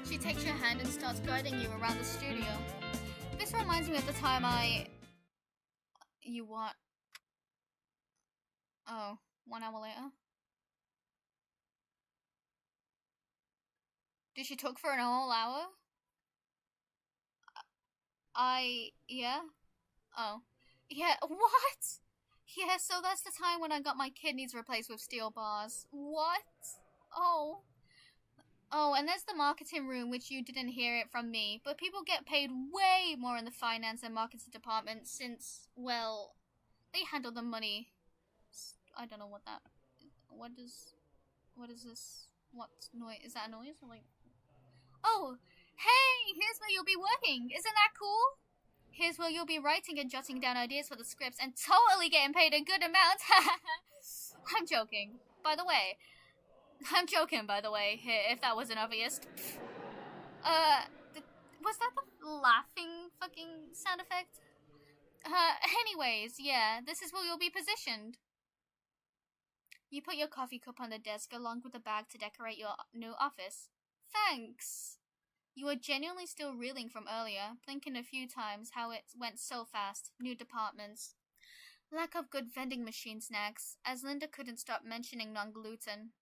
She takes your hand and starts guiding you around the studio. This reminds me of the time You what? Oh, 1 hour later? Did she talk for an whole hour? Yeah? Oh. Yeah, what? Yeah, so that's the time when I got my kidneys replaced with steel bars. What? Oh. Oh, and there's the marketing room, which you didn't hear it from me, but people get paid way more in the finance and marketing department since, well, they handle the money. I don't know what that... What is this? What noise? Is that a noise? Or like... Oh! Hey! Here's where you'll be working! Isn't that cool? Here's where you'll be writing and jotting down ideas for the scripts and totally getting paid a good amount. I'm joking. By the way, if that wasn't obvious. Was that the laughing fucking sound effect? Anyways, yeah, this is where you'll be positioned. You put your coffee cup on the desk along with a bag to decorate your new office. Thanks. You were genuinely still reeling from earlier, blinking a few times how it went so fast. New departments. Lack of good vending machine snacks, as Linda couldn't stop mentioning non-gluten.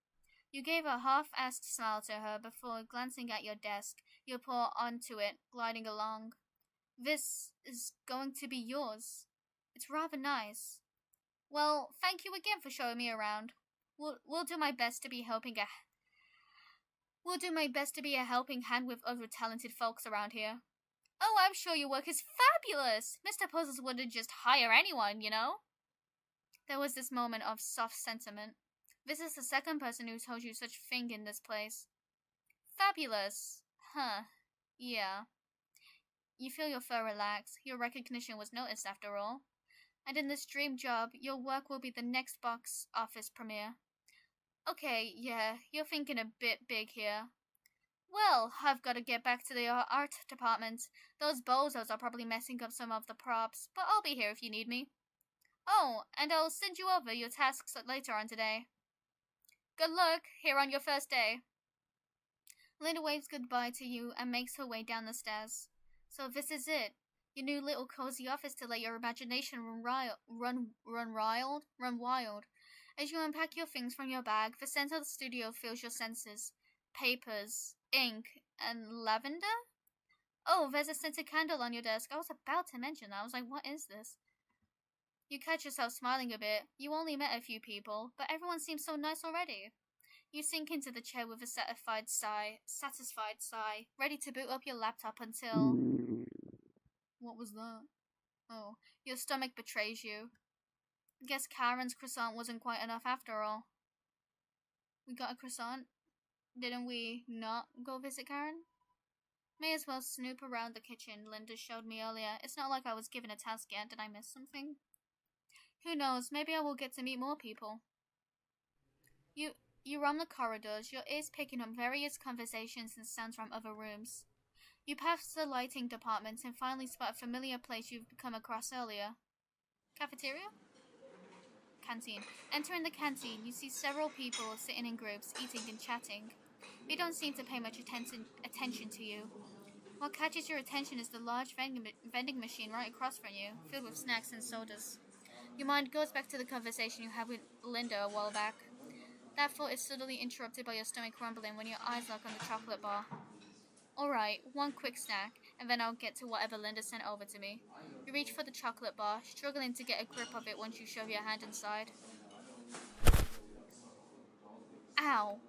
You gave a half-assed smile to her before glancing at your desk, your paw onto it, gliding along. This is going to be yours. It's rather nice. Well, thank you again for showing me around. We'll do my best to be a helping hand with other talented folks around here. Oh, I'm sure your work is fabulous! Mr. Puzzles wouldn't just hire anyone, you know? There was this moment of soft sentiment. This is the second person who told you such thing in this place. Fabulous. Huh. Yeah. You feel your fur relax. Your recognition was noticed after all. And in this dream job, your work will be the next box office premiere. Okay, yeah, you're thinking a bit big here. Well, I've got to get back to the art department. Those bozos are probably messing up some of the props, but I'll be here if you need me. Oh, and I'll send you over your tasks later on today. Good luck here on your first day. Linda waves goodbye to you and makes her way down the stairs. So this is it. Your new little cozy office to let your imagination run wild. As you unpack your things from your bag, the scent of the studio fills your senses. Papers, ink, and lavender? Oh, there's a scented candle on your desk. I was about to mention that. I was like, what is this? You catch yourself smiling a bit. You only met a few people, but everyone seems so nice already. You sink into the chair with a satisfied sigh, ready to boot up your laptop until... What was that? Oh, your stomach betrays you. Guess Karen's croissant wasn't quite enough after all. We got a croissant? Didn't we not go visit Karen? May as well snoop around the kitchen Linda showed me earlier. It's not like I was given a task yet. Did I miss something? Who knows, maybe I will get to meet more people. You roam the corridors, your ears picking up various conversations and sounds from other rooms. You pass the lighting department and finally spot a familiar place you've come across earlier. Cafeteria? Canteen. Entering the canteen, you see several people sitting in groups, eating and chatting. They don't seem to pay much attention to you. What catches your attention is the large vending machine right across from you, filled with snacks and sodas. Your mind goes back to the conversation you had with Linda a while back. That thought is suddenly interrupted by your stomach rumbling when your eyes lock on the chocolate bar. Alright, one quick snack, and then I'll get to whatever Linda sent over to me. You reach for the chocolate bar, struggling to get a grip of it once you shove your hand inside. Ow!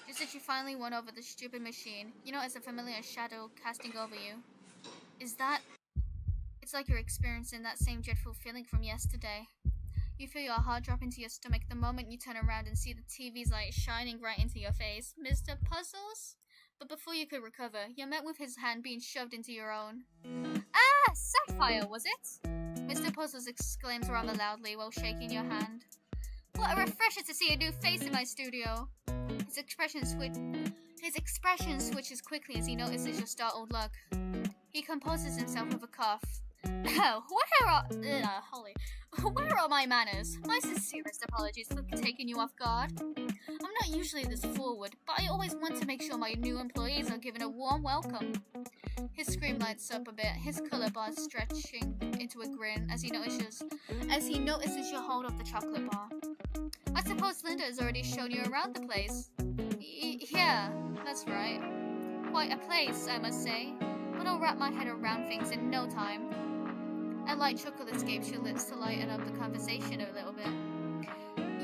Just as you finally won over the stupid machine, you notice a familiar shadow casting over you. Is that... It's like you're experiencing that same dreadful feeling from yesterday. You feel your heart drop into your stomach the moment you turn around and see the TV's light shining right into your face. Mr. Puzzles? But before you could recover, you're met with his hand being shoved into your own. Ah! Sapphire, was it? Mr. Puzzles exclaims rather loudly while shaking your hand. What a refresher to see a new face in my studio! His expression switches quickly as he notices your startled look. He composes himself with a cough. Where are my manners? My sincerest apologies for taking you off guard. I'm not usually this forward, but I always want to make sure my new employees are given a warm welcome. His screen lights up a bit, his colour bars stretching into a grin as he notices your hold of the chocolate bar. I suppose Linda has already shown you around the place. Yeah, that's right. Quite a place, I must say, but I'll wrap my head around things in no time. A light chuckle escapes your lips to lighten up the conversation a little bit.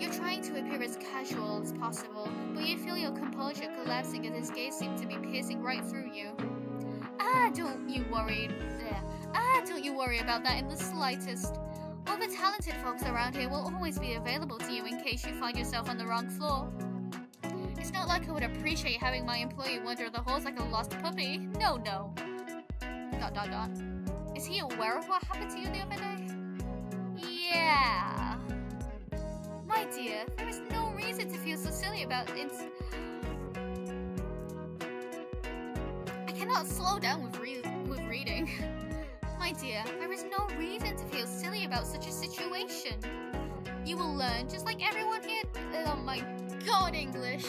You're trying to appear as casual as possible, but you feel your composure collapsing as his gaze seems to be piercing right through you. Don't you worry about that in the slightest. All the talented folks around here will always be available to you in case you find yourself on the wrong floor. It's not like I would appreciate having my employee wander the halls like a lost puppy. No. ... Is he aware of what happened to you the other day? Yeah. My dear, there is no reason to feel so silly about it. I cannot slow down with reading. My dear, there is no reason to feel silly about such a situation. You will learn, just like everyone here. Oh my god, English.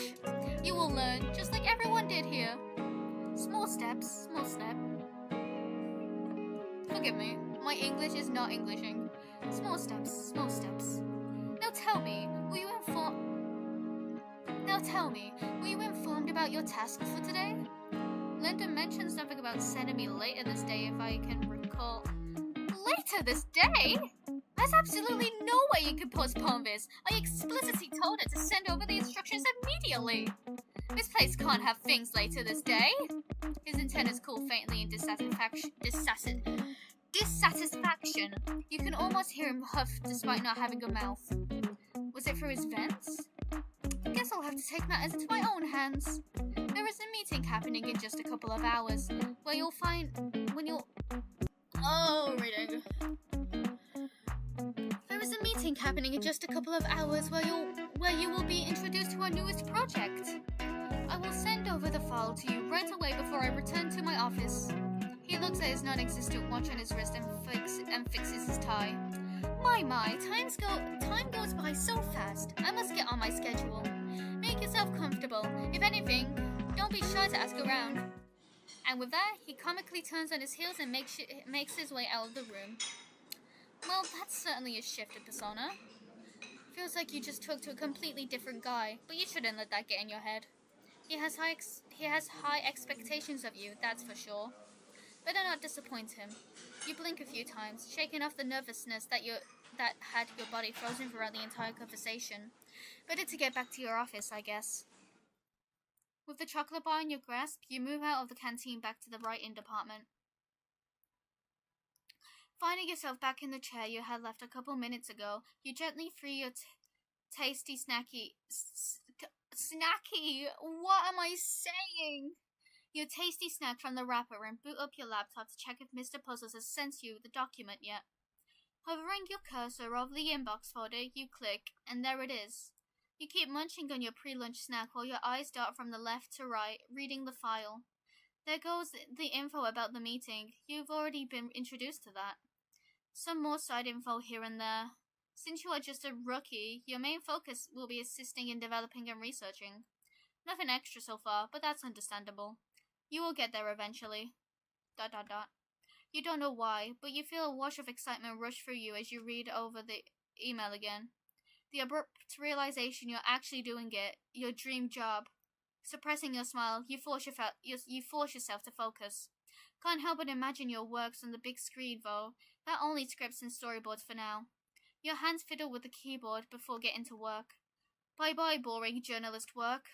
You will learn, just like everyone did here. Small steps, small step. Forgive me, my English is not Englishing. Small steps, small steps. Now tell me, were you informed about your task for today? Linda mentioned something about sending me later this day if I can recall. Later this day? There's absolutely no way you could postpone this. I explicitly told her to send over the instructions immediately. This place can't have things later this day. His antennas cool faintly in dissatisfaction. You can almost hear him huff despite not having a mouth. Was it through his vents? Guess I'll have to take matters into my own hands. There is a meeting happening in just a couple of hours where you'll find reading. There is a meeting happening in just a couple of hours where you will be introduced to our newest project. I will send over the file to you right away before I return to my office. He looks at his non-existent watch on his wrist and fixes his tie. My, time goes by so fast. I must get on my schedule. Make yourself comfortable. If anything, don't be shy to ask around. And with that, he comically turns on his heels and makes his way out of the room. Well, that's certainly a shift in persona. Feels like you just talked to a completely different guy, but you shouldn't let that get in your head. He has high expectations of you, that's for sure. Better not disappoint him. You blink a few times, shaking off the nervousness that had your body frozen throughout the entire conversation. Better to get back to your office, I guess. With the chocolate bar in your grasp, you move out of the canteen back to the write-in department. Finding yourself back in the chair you had left a couple minutes ago, you gently free your tasty snacky... Snacky! What am I saying? Your tasty snack from the wrapper and boot up your laptop to check if Mr. Puzzles has sent you the document yet. Hovering your cursor over the inbox folder, you click, and there it is. You keep munching on your pre-lunch snack while your eyes dart from the left to right, reading the file. There goes the info about the meeting. You've already been introduced to that. Some more side info here and there. Since you are just a rookie, your main focus will be assisting in developing and researching. Nothing extra so far, but that's understandable. You will get there eventually. ... You don't know why, but you feel a wash of excitement rush through you as you read over the email again. The abrupt realization you're actually doing it, your dream job. Suppressing your smile, you force yourself to focus. Can't help but imagine your works on the big screen though. That only scripts and storyboards for now. Your hands fiddle with the keyboard before getting to work. Bye-bye, boring journalist work.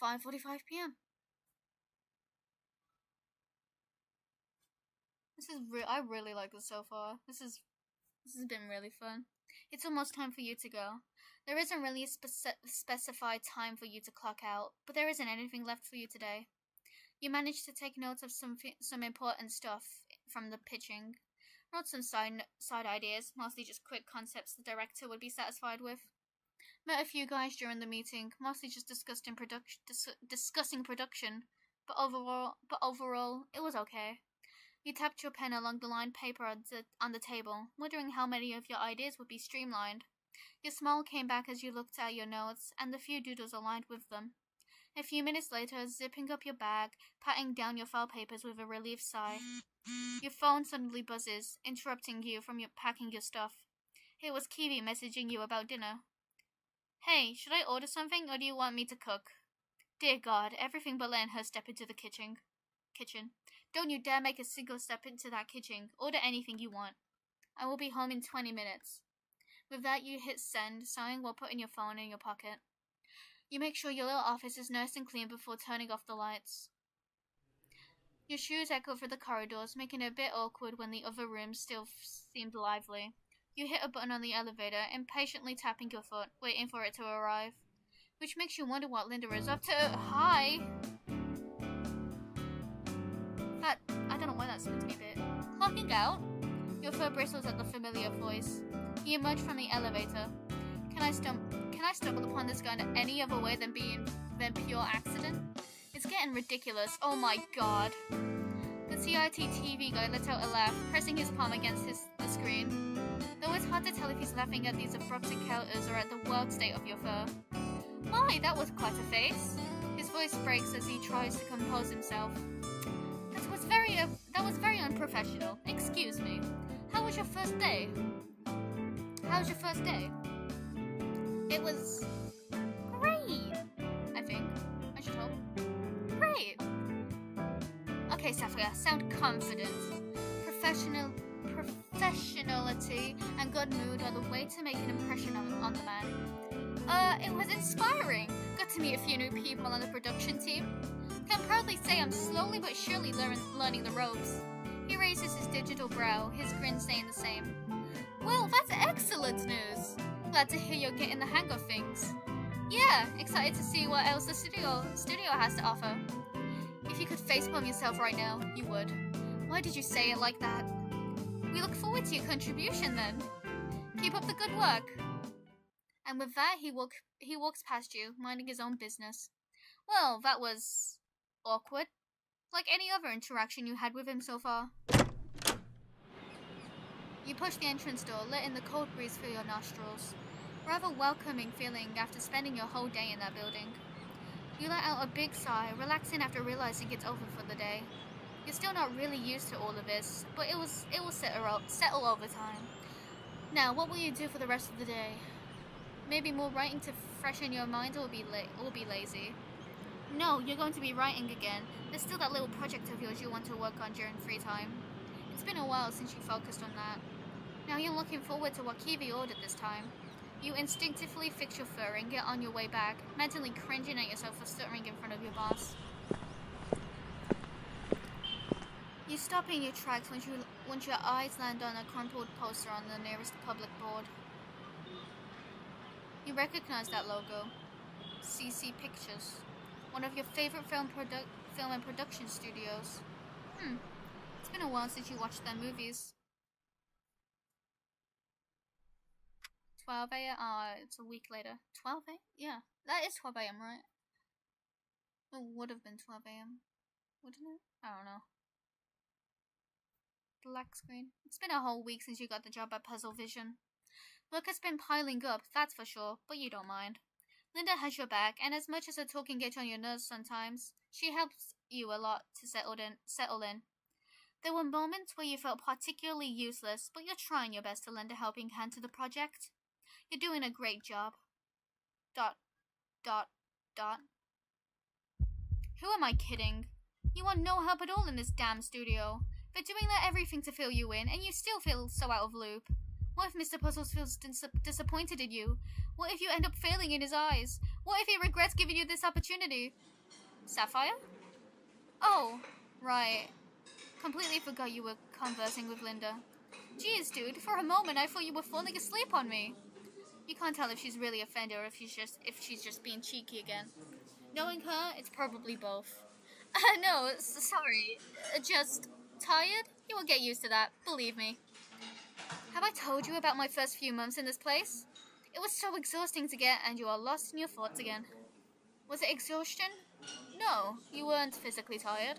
5:45 p.m. I really like this so far. This has been really fun. It's almost time for you to go. There isn't really a specified time for you to clock out, but there isn't anything left for you today. You managed to take notes of some important stuff from the pitching. Not some side ideas, mostly just quick concepts the director would be satisfied with. Met a few guys during the meeting, mostly just discussing production, but overall, it was okay. You tapped your pen along the lined paper on the table, wondering how many of your ideas would be streamlined. Your smile came back as you looked at your notes, and the few doodles aligned with them. A few minutes later, zipping up your bag, patting down your file papers with a relieved sigh. Your phone suddenly buzzes, interrupting you from packing your stuff. It was Kiwi messaging you about dinner. Hey, should I order something, or do you want me to cook? Dear God, everything but letting her step into the kitchen. Don't you dare make a single step into that kitchen. Order anything you want. I will be home in 20 minutes. With that, you hit send, sighing while putting your phone in your pocket. You make sure your little office is nice and clean before turning off the lights. Your shoes echo through the corridors, making it a bit awkward when the other rooms still seemed lively. You hit a button on the elevator, impatiently tapping your foot, waiting for it to arrive. Which makes you wonder what Linda is up to. Hi! I don't know why that scared me a bit. Clocking out? Your foot bristles at the familiar voice. You emerge from the elevator. Can I stumble upon this guy in any other way than pure accident? It's getting ridiculous. Oh my God. The CIT TV guy lets out a laugh, pressing his palm against his the screen. Though it's hard to tell if he's laughing at these abrupt encounters or at the world state of your fur. My, that was quite a face. His voice breaks as he tries to compose himself. That was very unprofessional. Excuse me. How was your first day? How was your first day? It was great. I think. I should hope. Great. Okay, Sapphire, sound confident. Professionality and good mood are the way to make an impression on the man. It was inspiring. Got to meet a few new people on the production team. Can proudly say I'm slowly but surely learning the ropes. He raises his digital brow, his grin staying the same. Well, that's excellent news. Glad to hear you're getting the hang of things. Yeah, excited to see what else the studio has to offer. If you could facepalm yourself right now, you would. Why did you say it like that? We look forward to your contribution then. Keep up the good work. And with that, he walks past you, minding his own business. Well, that was awkward. Like any other interaction you had with him so far. You push the entrance door, letting the cold breeze fill your nostrils. Rather welcoming feeling after spending your whole day in that building. You let out a big sigh, relaxing after realizing it's over for the day. You're still not really used to all of this, but it will settle over time. Now, what will you do for the rest of the day? Maybe more writing to freshen your mind, or be lazy? No, you're going to be writing again. There's still that little project of yours you want to work on during free time. It's been a while since you focused on that. Now you're looking forward to what Kiwi ordered this time. You instinctively fix your fur and get on your way back, mentally cringing at yourself for stuttering in front of your boss. You stop in your tracks once your eyes land on a crumpled poster on the nearest public board. You recognize that logo. CC Pictures. One of your favorite film and production studios. It's been a while since you watched their movies. 12 a.m. It's a week later. 12 a.m.? Yeah, that is 12 a.m., right? It would have been 12 a.m. Wouldn't it? I don't know. Black screen. It's been a whole week since you got the job at Puzzle Vision. Work has been piling up, that's for sure, but you don't mind. Linda has your back, and as much as her talk can get on your nerves sometimes, she helps you a lot to settle in. There were moments where you felt particularly useless, but you're trying your best to lend a helping hand to the project. You're doing a great job. ... Who am I kidding? You want no help at all in this damn studio. They're doing their everything to fill you in, and you still feel so out of loop. What if Mr. Puzzles feels disappointed in you? What if you end up failing in his eyes? What if he regrets giving you this opportunity? Sapphire? Oh, right. Completely forgot you were conversing with Linda. Jeez, dude, for a moment I thought you were falling asleep on me. You can't tell if she's really offended or if she's just being cheeky again. Knowing her, it's probably both. No, sorry. Just tired? You will get used to that, believe me. Have I told you about my first few months in this place? It was so exhausting to get, and you are lost in your thoughts again. Was it exhaustion? No, you weren't physically tired.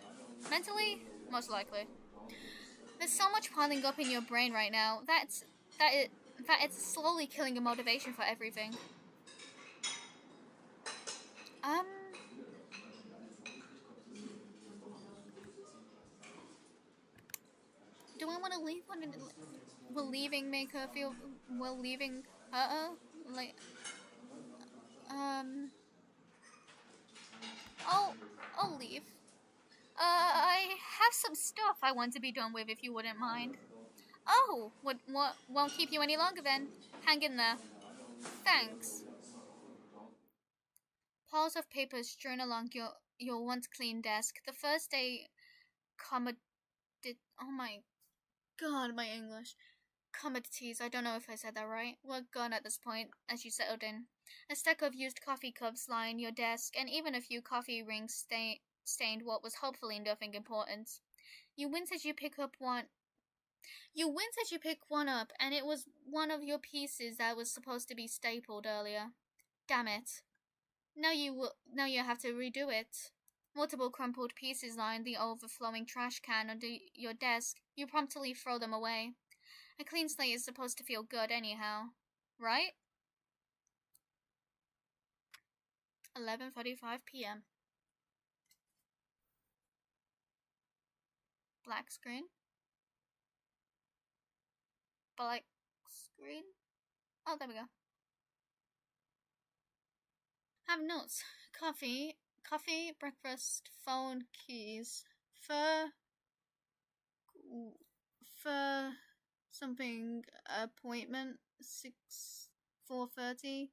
Mentally? Most likely. There's so much piling up in your brain right now that it's slowly killing your motivation for everything. Do I want to leave? Will leaving make her feel? Will leaving her? Like, I'll leave. I have some stuff I want to be done with if you wouldn't mind. Oh, what won't keep you any longer then. Hang in there. Thanks. Piles of papers strewn along your once clean desk. The first day oh my god, my English. Commodities, I don't know if I said that right, were gone at this point as you settled in. A stack of used coffee cups lined your desk, and even a few coffee rings stained what was hopefully nothing important. You wince as you pick one up, and it was one of your pieces that was supposed to be stapled earlier. Damn it. Now you have to redo it. Multiple crumpled pieces line the overflowing trash can under your desk. You promptly throw them away. A clean slate is supposed to feel good anyhow, right? 11:45 p.m. Black screen. Black screen. Oh, there we go. Have notes. Coffee, breakfast, phone, keys, fur, something, appointment, 4:30,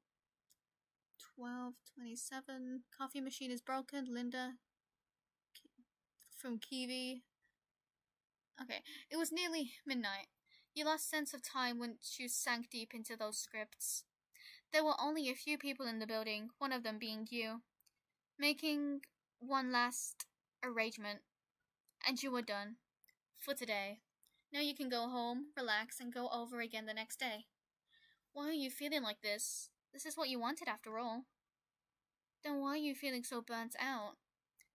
12:27, coffee machine is broken, Linda, from Kiwi. Okay, it was nearly midnight. You lost sense of time once you sank deep into those scripts. There were only a few people in the building, one of them being you. Making one last arrangement, and you were done. For today. Now you can go home, relax, and go over again the next day. Why are you feeling like this? This is what you wanted after all. Then why are you feeling so burnt out?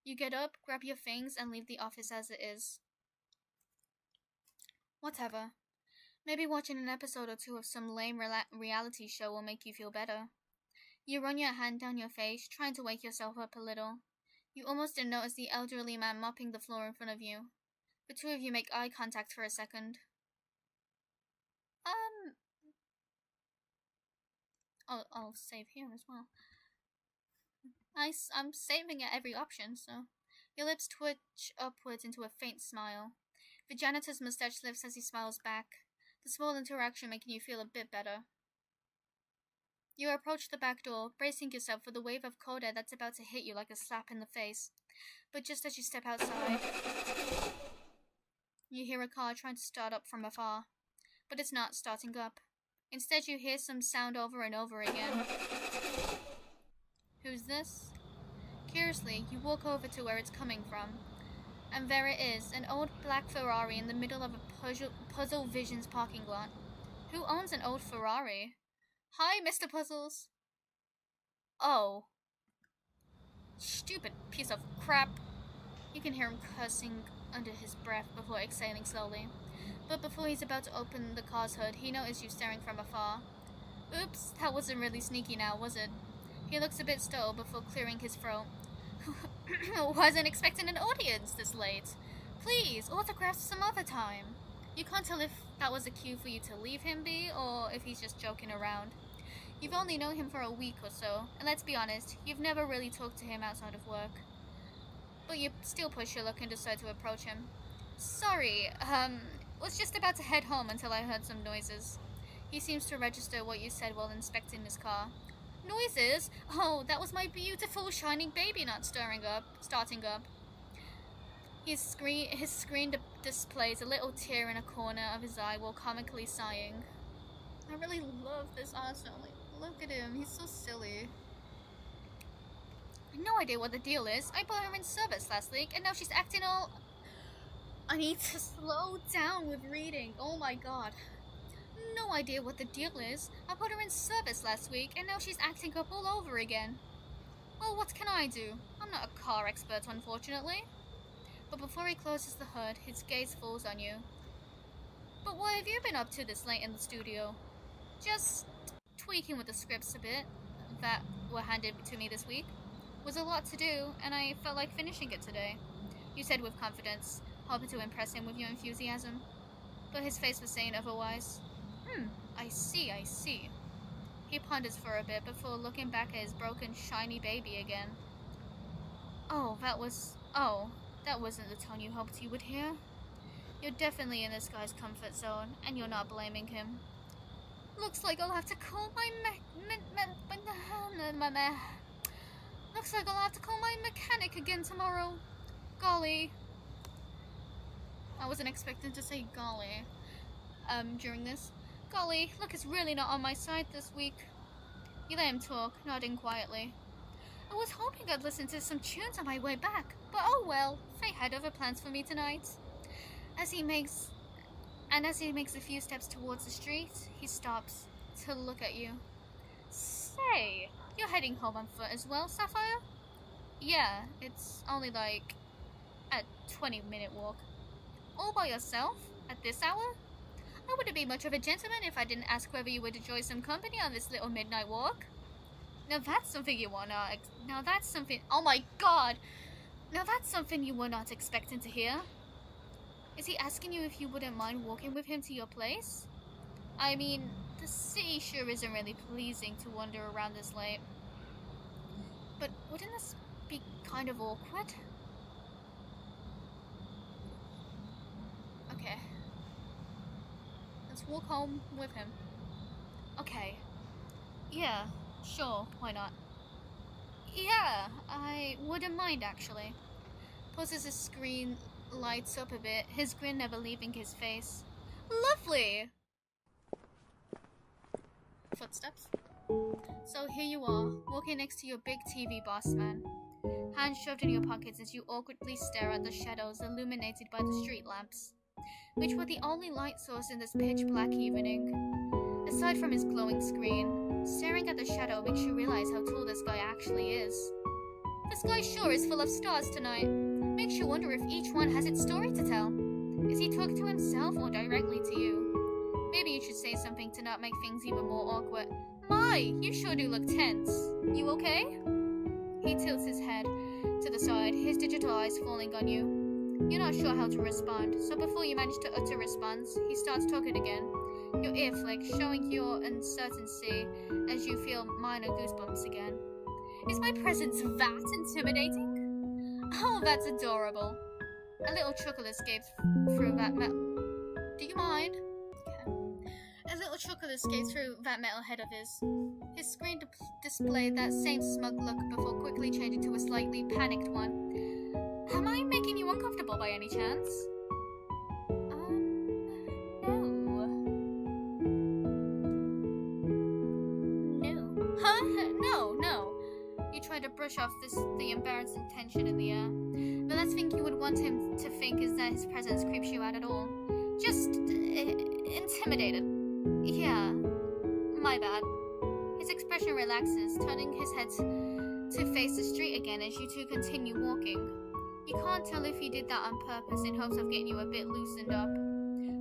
You get up, grab your things, and leave the office as it is. Whatever. Maybe watching an episode or two of some lame reality show will make you feel better. You run your hand down your face, trying to wake yourself up a little. You almost didn't notice the elderly man mopping the floor in front of you. The two of you make eye contact for a second. I'll save here as well. I'm saving at every option, so. Your lips twitch upwards into a faint smile. The janitor's mustache lifts as he smiles back, the small interaction making you feel a bit better. You approach the back door, bracing yourself for the wave of cold air that's about to hit you like a slap in the face. But just as you step outside, you hear a car trying to start up from afar. But it's not starting up. Instead, you hear some sound over and over again. Who's this? Curiously, you walk over to where it's coming from. And there it is, an old black Ferrari in the middle of a Puzzle Visions parking lot. Who owns an old Ferrari? Hi, Mr. Puzzles. Oh. Stupid piece of crap. You can hear him cursing under his breath before exhaling slowly. But before he's about to open the car's hood, he noticed you staring from afar. Oops, that wasn't really sneaky now, was it? He looks a bit stolid before clearing his throat. Wasn't expecting an audience this late. Please, autographs some other time. You can't tell if that was a cue for you to leave him be, or if he's just joking around. You've only known him for a week or so, and let's be honest, you've never really talked to him outside of work. But you still push your luck and decide to approach him. Sorry, was just about to head home until I heard some noises. He seems to register what you said while inspecting his car. Noises? Oh, that was my beautiful shining baby not starting up. His screen displays a little tear in a corner of his eye while comically sighing. I really love this Arsenal. Look at him, he's so silly. No idea what the deal is. I put her in service last week, and now she's acting all... I need to slow down with reading. Oh my god. No idea what the deal is. I put her in service last week, and now she's acting up all over again. Well, what can I do? I'm not a car expert, unfortunately. But before he closes the hood, his gaze falls on you. But what have you been up to this late in the studio? Just tweaking with the scripts a bit that were handed to me this week. Was a lot to do, and I felt like finishing it today. You said with confidence, hoping to impress him with your enthusiasm. But his face was saying otherwise. I see. He ponders for a bit before looking back at his broken, shiny baby again. That wasn't the tone you hoped you would hear. You're definitely in this guy's comfort zone, and you're not blaming him. Looks like I'll have to call my mechanic again tomorrow. Golly. I wasn't expecting to say golly during this. Golly, luck is really not on my side this week. You let him talk, nodding quietly. I was hoping I'd listen to some tunes on my way back, but oh well, fate had other plans for me tonight. As he makes a few steps towards the street, he stops to look at you. Say, you're heading home on foot as well, Sapphire? Yeah, it's only like a 20-minute walk. All by yourself? At this hour? I wouldn't be much of a gentleman if I didn't ask whether you would enjoy some company on this little midnight walk. Now that's something you wanna... Now that's something... Oh my god! Now that's something you were not expecting to hear. Is he asking you if you wouldn't mind walking with him to your place? I mean, the city sure isn't really pleasing to wander around this late. But wouldn't this be kind of awkward? Okay. Let's walk home with him. Okay. Yeah, sure, why not? Yeah, I wouldn't mind actually. Plus as his screen lights up a bit, his grin never leaving his face. Lovely! Footsteps. So here you are, walking next to your big TV boss man. Hands shoved in your pockets as you awkwardly stare at the shadows illuminated by the street lamps, which were the only light source in this pitch black evening. Aside from his glowing screen, staring at the shadow makes you realize how tall this guy actually is. The sky sure is full of stars tonight. Makes you wonder if each one has its story to tell. Is he talking to himself or directly to you? Maybe you should say something to not make things even more awkward. My, you sure do look tense. You okay? He tilts his head to the side, his digital eyes falling on you. You're not sure how to respond, so before you manage to utter a response, he starts talking again. Your ear flick, showing your uncertainty as you feel minor goosebumps again. Is my presence that intimidating? Oh, that's adorable. A little chuckle escapes through that metal. Do you mind? Okay. A little chuckle escapes through that metal head of his. His screen displayed that same smug look before quickly changing to a slightly panicked one. Am I making you uncomfortable by any chance? No. You try to brush off the embarrassing tension in the air. The last thing you would want him to think is that his presence creeps you out at all. Just intimidated. Yeah, my bad. His expression relaxes, turning his head to face the street again as you two continue walking. You can't tell if he did that on purpose in hopes of getting you a bit loosened up.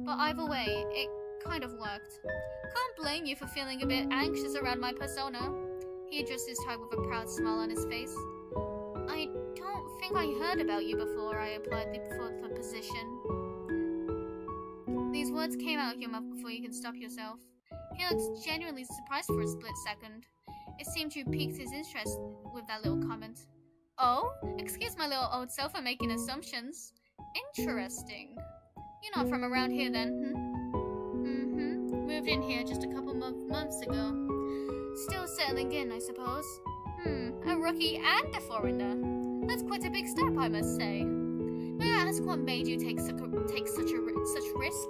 But either way, it kind of worked. Can't blame you for feeling a bit anxious around my persona. He adjusts his tie with a proud smile on his face. I don't think I heard about you before I applied for the position. These words came out of your mouth before you can stop yourself. He looks genuinely surprised for a split second. It seemed you piqued his interest with that little comment. Oh? Excuse my little old self for making assumptions. Interesting. You're not from around here then, Moved in here just a couple months ago. Still settling in, I suppose. A rookie and a foreigner. That's quite a big step, I must say. May I ask what made you take such risk?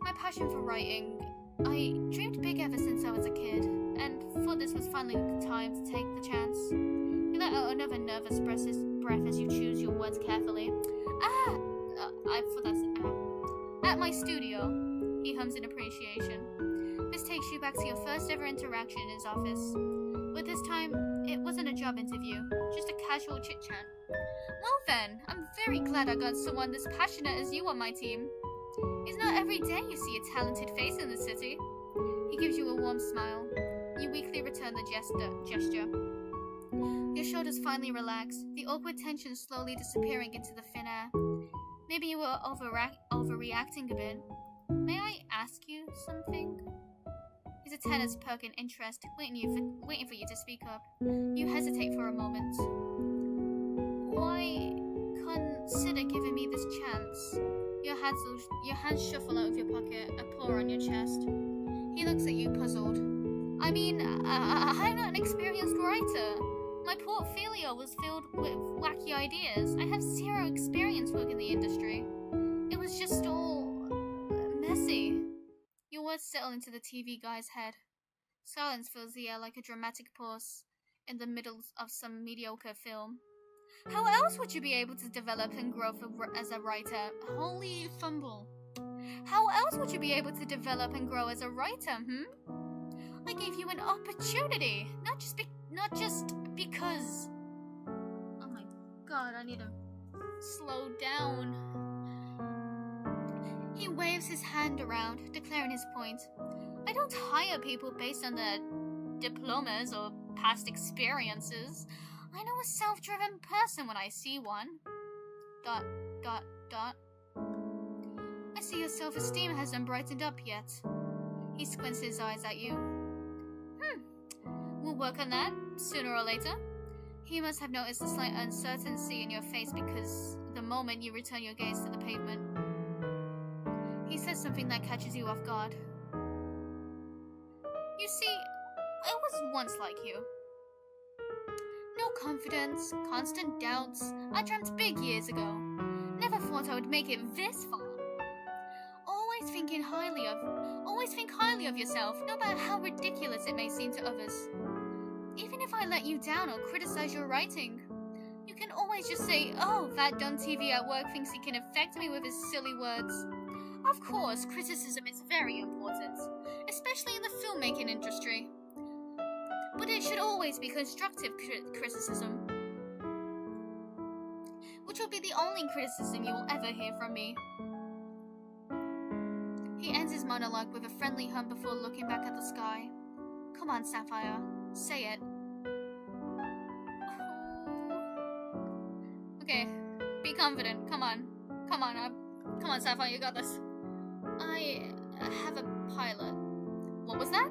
My passion for writing. I dreamed big ever since I was a kid, and thought this was finally the time to take the chance. You let out another nervous breath as you choose your words carefully. I thought that's At my studio, he hums in appreciation. This takes you back to your first ever interaction in his office. But this time, it wasn't a job interview, just a casual chit-chat. Well then, I'm very glad I got someone as passionate as you on my team. It's not every day you see a talented face in the city. He gives you a warm smile. You weakly return the gesture. Your shoulders finally relax, the awkward tension slowly disappearing into the thin air. Maybe you were overreacting a bit. May I ask you something? His antennas perk in interest, waiting for you to speak up. You hesitate for a moment. Why consider giving me this chance? Your hands shuffle out of your pocket, a paw on your chest. He looks at you, puzzled. I mean, I'm not an experienced writer. My portfolio was filled with wacky ideas. I have zero experience working in the industry. It was just all messy. Your words settle into the TV guy's head. Silence fills the air like a dramatic pause in the middle of some mediocre film. How else would you be able to develop and grow as a writer? Holy fumble. How else would you be able to develop and grow as a writer, I gave you an opportunity, not just because... Oh my god, I need to slow down. He waves his hand around, declaring his point. I don't hire people based on their diplomas or past experiences. I know a self-driven person when I see one. ... I see your self-esteem hasn't brightened up yet. He squints his eyes at you. We'll work on that, sooner or later. He must have noticed a slight uncertainty in your face because the moment you return your gaze to the pavement, he says something that catches you off guard. You see, I was once like you. No confidence, constant doubts. I dreamt big years ago. Never thought I would make it this far. Always think highly of yourself, no matter how ridiculous it may seem to others. Even if I let you down or criticize your writing, you can always just say, oh, that dumb TV at work thinks he can affect me with his silly words. Of course, criticism is very important, especially in the filmmaking industry. But it should always be constructive criticism, which will be the only criticism you will ever hear from me. He ends his monologue with a friendly hum before looking back at the sky. Come on, Sapphire, say it. Okay, be confident, come on, Sapphire, you got this. I have a pilot. What was that?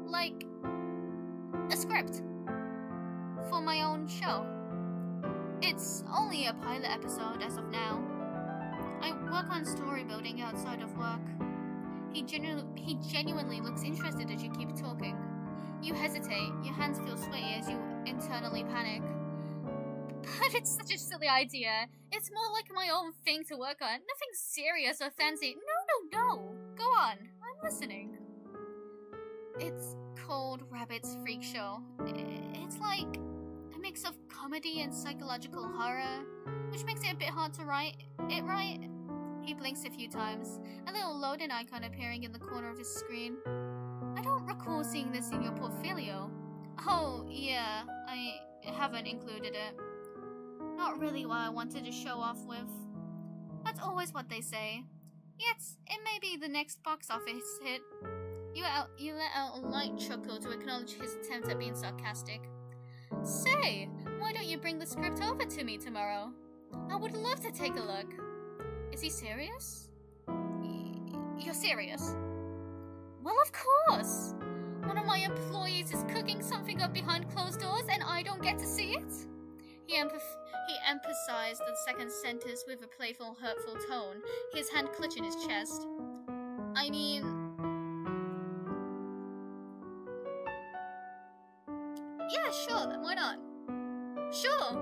Like, a script for my own show. It's only a pilot episode as of now. I work on story building outside of work. He genuinely looks interested as you keep talking. You hesitate, your hands feel sweaty as you internally panic. But it's such a silly idea. It's more like my own thing to work on. Nothing serious or fancy. No. Go on, I'm listening. It's called Rabbit's Freak Show. It's like a mix of comedy and psychological horror, which makes it a bit hard to write it right. He blinks a few times, a little loading icon appearing in the corner of his screen. I don't recall seeing this in your portfolio. Oh, yeah, I haven't included it. Not really what I wanted to show off with. That's always what they say. Yet, it may be the next box office hit. You let out a light chuckle to acknowledge his attempt at being sarcastic. Say, why don't you bring the script over to me tomorrow? I would love to take a look. Is he serious? You're serious? Well, of course! One of my employees is cooking something up behind closed doors and I don't get to see it? He emphasized the second sentence with a playful, hurtful tone, his hand clutching his chest. I mean... Yeah, sure, then why not? Sure!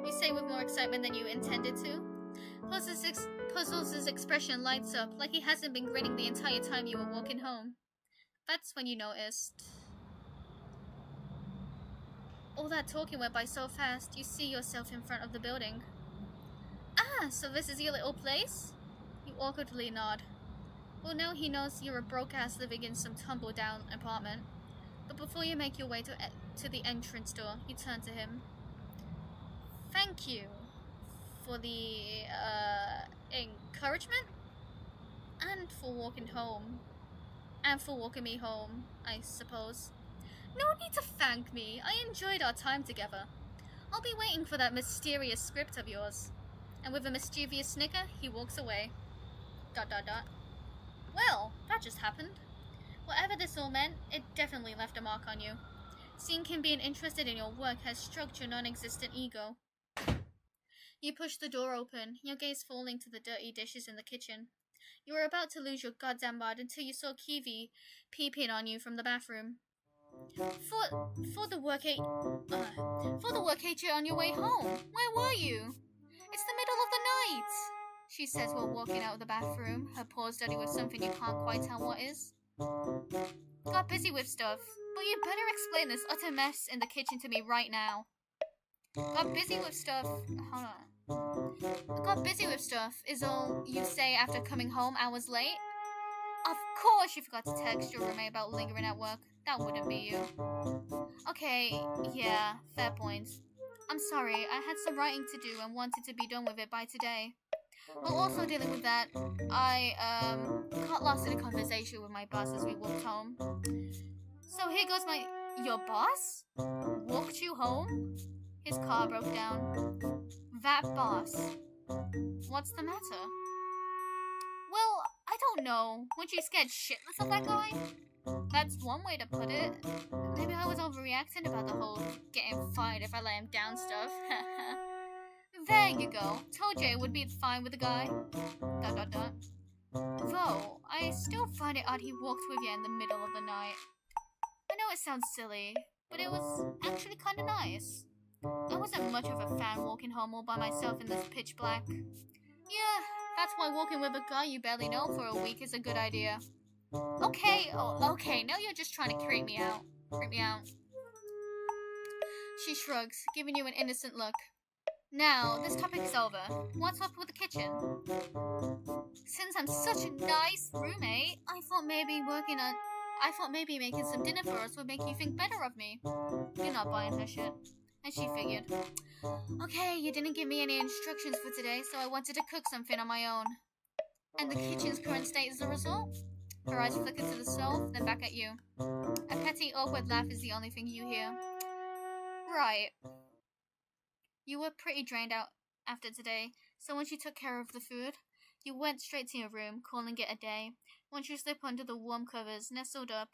You say with more excitement than you intended to. Puzzles' expression lights up, like he hasn't been grinning the entire time you were walking home. That's when you noticed. All that talking went by so fast, you see yourself in front of the building. Ah, so this is your little place? You awkwardly nod. Well, now he knows you're a broke-ass living in some tumble-down apartment. But before you make your way to the entrance door, you turn to him. Thank you for the, encouragement? And for walking home. And for walking me home, I suppose. No need to thank me. I enjoyed our time together. I'll be waiting for that mysterious script of yours. And with a mischievous snicker, he walks away. ... Well, that just happened. Whatever this all meant, it definitely left a mark on you. Seeing him being interested in your work has stroked your non-existent ego. You push the door open, your gaze falling to the dirty dishes in the kitchen. You were about to lose your goddamn mind until you saw Kiwi peeping on you from the bathroom. For the work on your way home. Where were you? It's the middle of the night, she says while walking out of the bathroom, her paws dirty with something you can't quite tell what is. Got busy with stuff, but you better explain this utter mess in the kitchen to me right now. Got busy with stuff. Hold on. Got busy with stuff is all you say after coming home hours late? Of course you forgot to text your roommate about lingering at work. That wouldn't be you. Okay, yeah, fair point. I'm sorry, I had some writing to do and wanted to be done with it by today. While also dealing with that, I got lost in a conversation with my boss as we walked home. So here goes your boss? Walked you home? His car broke down. That boss. What's the matter? Well, I don't know. Weren't you scared shitless of that guy? That's one way to put it. Maybe I was overreacting about the whole getting fired if I let him down stuff. There you go. Told you it would be fine with the guy. ... Though, I still find it odd he walked with you in the middle of the night. I know it sounds silly, but it was actually kinda nice. I wasn't much of a fan walking home all by myself in this pitch black. Yeah, that's why walking with a guy you barely know for a week is a good idea. Okay, now you're just trying to creep me out. She shrugs, giving you an innocent look. Now, this topic is over. What's up with the kitchen? Since I'm such a nice roommate, I thought maybe making some dinner for us would make you think better of me. You're not buying her shit. And she figured. Okay, you didn't give me any instructions for today, so I wanted to cook something on my own. And the kitchen's current state is the result? Her eyes flicker to the stove, then back at you. A petty, awkward laugh is the only thing you hear. Right. You were pretty drained out after today, so once you took care of the food, you went straight to your room, calling it a day. Once you slip under the warm covers, nestled up,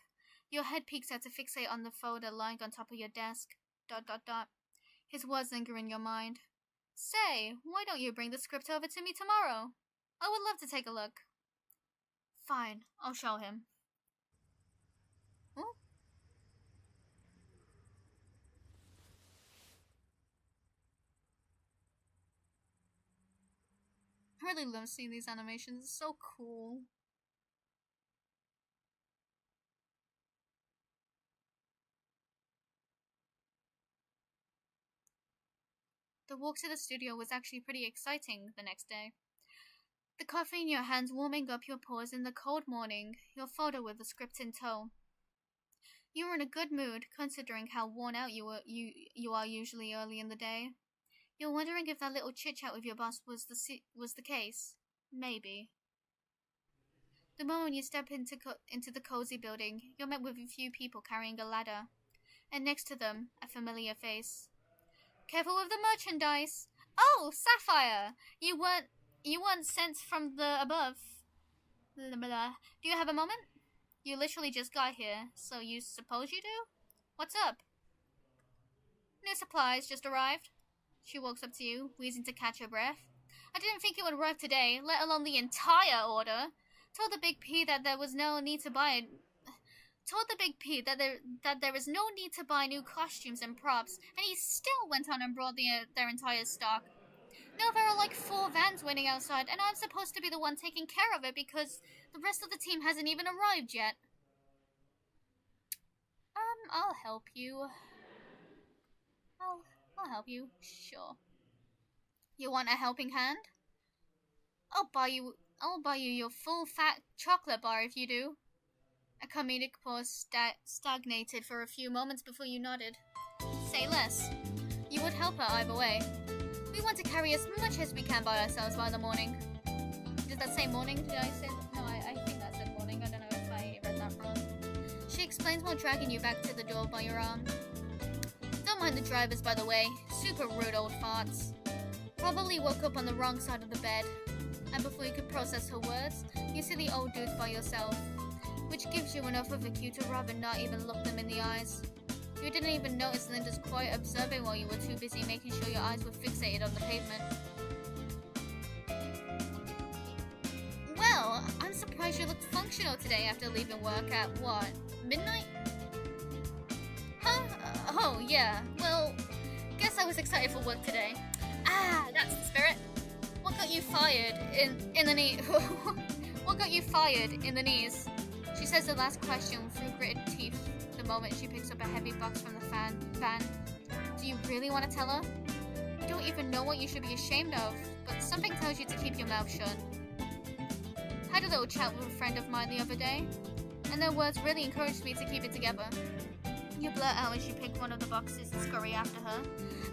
your head peeks out to fixate on the folder lying on top of your desk. ... His words linger in your mind. Say, why don't you bring the script over to me tomorrow? I would love to take a look. Fine, I'll show him. Oh? I really love seeing these animations. It's so cool. The walk to the studio was actually pretty exciting the next day. The coffee in your hands warming up your pores in the cold morning, your folder with the script in tow. You were in a good mood, considering how worn out you are usually early in the day. You're wondering if that little chit-chat with your boss was the case. Maybe. The moment you step into the cozy building, you're met with a few people carrying a ladder. And next to them, a familiar face. Careful with the merchandise! Oh, Sapphire! You weren't sent from the above. Blah, blah, blah. Do you have a moment? You literally just got here, so you suppose you do? What's up? New supplies just arrived. She walks up to you, wheezing to catch her breath. I didn't think it would arrive today, let alone the entire order. Told the Big P that there was no need to buy it. Told the Big P that there is no need to buy new costumes and props, and he still went on and brought their entire stock. Now there are like 4 vans waiting outside, and I'm supposed to be the one taking care of it because the rest of the team hasn't even arrived yet. I'll help you. I'll help you, sure. You want a helping hand? I'll buy you your full fat chocolate bar if you do. A comedic pause stagnated for a few moments before you nodded. Say less. You would help her either way. We want to carry as much as we can by ourselves by the morning. Did that say morning? Did I say? No, I think that said morning. I don't know if I read that wrong. She explains while dragging you back to the door by your arm. Don't mind the drivers, by the way. Super rude old farts. Probably woke up on the wrong side of the bed. And before you could process her words, you see the old dudes by yourself, which gives you enough of a cue to rather not even look them in the eyes. You didn't even notice Linda's quiet observing while you were too busy making sure your eyes were fixated on the pavement. Well, I'm surprised you looked functional today after leaving work at, what, midnight? Huh? Oh, yeah. Well, guess I was excited for work today. Ah, that's the spirit. What got you fired in the knee? What got you fired in the knees? She says the last question through gritted teeth the moment she picks up a heavy box from the van. Do you really want to tell her? You don't even know what you should be ashamed of, but something tells you to keep your mouth shut. Had a little chat with a friend of mine the other day, and their words really encouraged me to keep it together. You blurt out as you pick one of the boxes and scurry after her.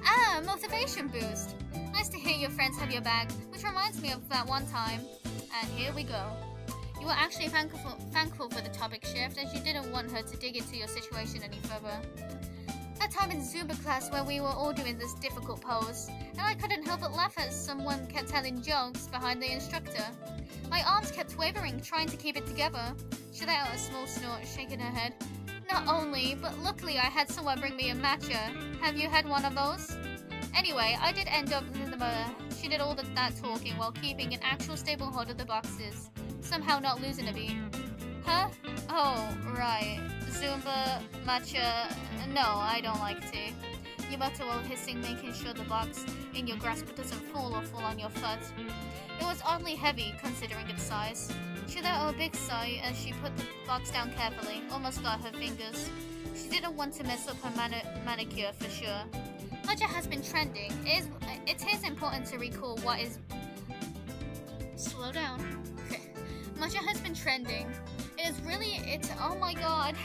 Ah, motivation boost. Nice to hear your friends have your back, which reminds me of that one time. And here we go. You were actually thankful for the topic shift, as you didn't want her to dig into your situation any further. That time in Zumba class where we were all doing this difficult pose, and I couldn't help but laugh as someone kept telling jokes behind the instructor. My arms kept wavering, trying to keep it together. She let out a small snort, shaking her head. Not only, but luckily I had someone bring me a matcha. Have you had one of those? Anyway, I did end up in the murder. She did all that talking while keeping an actual stable hold of the boxes, somehow not losing a beat. Huh? Oh, right. Zumba, matcha... No, I don't like tea. You mutter while hissing, making sure the box in your grasp doesn't fall or fall on your foot. It was oddly heavy, considering its size. She let out a big sigh as she put the box down carefully, almost got her fingers. She didn't want to mess up her manicure for sure. Matcha has been trending. It is important to recall what is... Slow down. Okay. Matcha has been trending. Oh my god.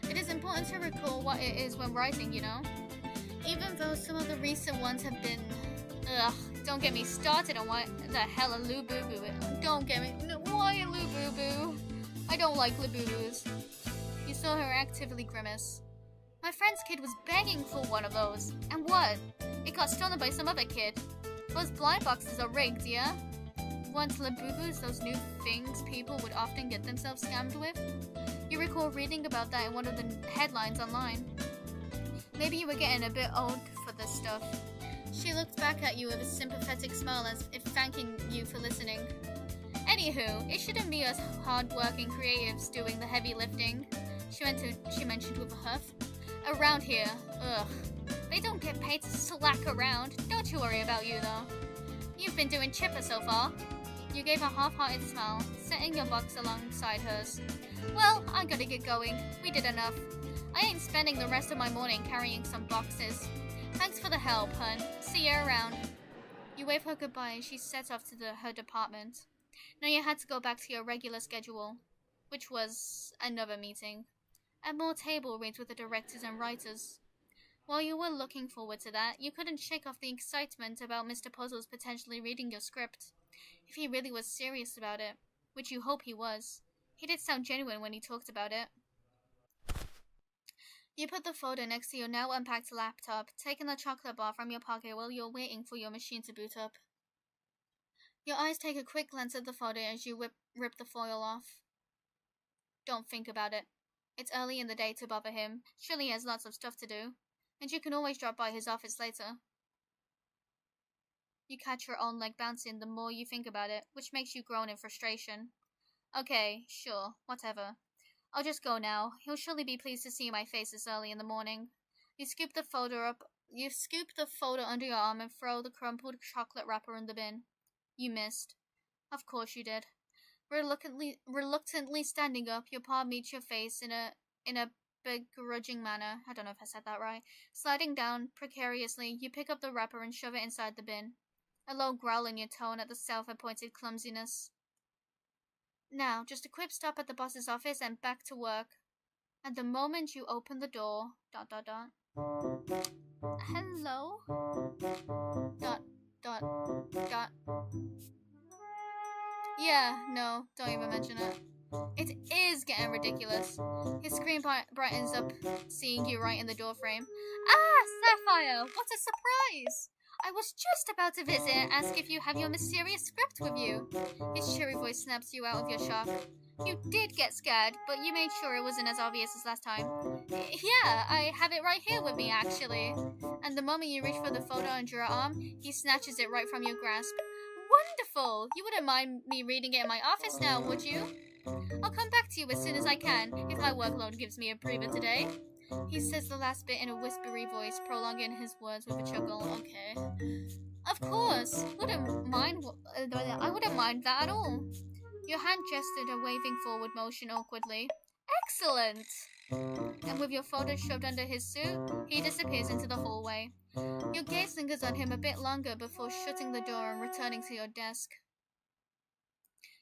It is important to recall what it is when writing, you know? Even though some of the recent ones have been... Ugh, don't get me started on what the hell a Lububu is. Don't get me... Why a Lububu? I don't like Lububus. You saw her actively grimace. My friend's kid was begging for one of those. And what? It got stolen by some other kid. Those blind boxes are rigged, yeah? Want Labubus, those new things people would often get themselves scammed with? You recall reading about that in one of the headlines online. Maybe you were getting a bit old for this stuff. She looked back at you with a sympathetic smile as if thanking you for listening. Anywho, it shouldn't be us hard-working creatives doing the heavy lifting, she mentioned with a huff. Around here, ugh. They don't get paid to slack around. Don't you worry about you, though. You've been doing chipper so far. You gave a half-hearted smile, setting your box alongside hers. Well, I gotta get going. We did enough. I ain't spending the rest of my morning carrying some boxes. Thanks for the help, hun. See you around. You wave her goodbye and she sets off to her department. Now you had to go back to your regular schedule, which was another meeting. And more table reads with the directors and writers. While you were looking forward to that, you couldn't shake off the excitement about Mr. Puzzles potentially reading your script. If he really was serious about it, which you hope he was. He did sound genuine when he talked about it. You put the folder next to your now unpacked laptop, taking the chocolate bar from your pocket while you're waiting for your machine to boot up. Your eyes take a quick glance at the folder as you rip the foil off. Don't think about it. It's early in the day to bother him. Surely he has lots of stuff to do. And you can always drop by his office later. You catch your own leg bouncing the more you think about it, which makes you groan in frustration. Okay, sure, whatever. I'll just go now. He'll surely be pleased to see my face this early in the morning. You scoop the folder under your arm and throw the crumpled chocolate wrapper in the bin. You missed. Of course you did. Reluctantly standing up, your palm meets your face in a begrudging manner. I don't know if I said that right. Sliding down precariously, you pick up the wrapper and shove it inside the bin. A low growl in your tone at the self-appointed clumsiness. Now, just a quick stop at the boss's office and back to work. At the moment you open the door... ... Hello? ... Yeah, no, don't even mention it. It is getting ridiculous. His screen brightens up, seeing you right in the doorframe. Ah, Sapphire! What a surprise! I was just about to visit and ask if you have your mysterious script with you. His cheery voice snaps you out of your shock. You did get scared, but you made sure it wasn't as obvious as last time. Yeah, I have it right here with me, actually. And the moment you reach for the folder under your arm, he snatches it right from your grasp. Wonderful! You wouldn't mind me reading it in my office now, would you? I'll come back to you as soon as I can, if my workload gives me a breather today. He says the last bit in a whispery voice, prolonging his words with a chuckle. Okay. Of course. I wouldn't mind that at all. Your hand gestured a waving forward motion awkwardly. Excellent! And with your folder shoved under his suit, he disappears into the hallway. Your gaze lingers on him a bit longer before shutting the door and returning to your desk.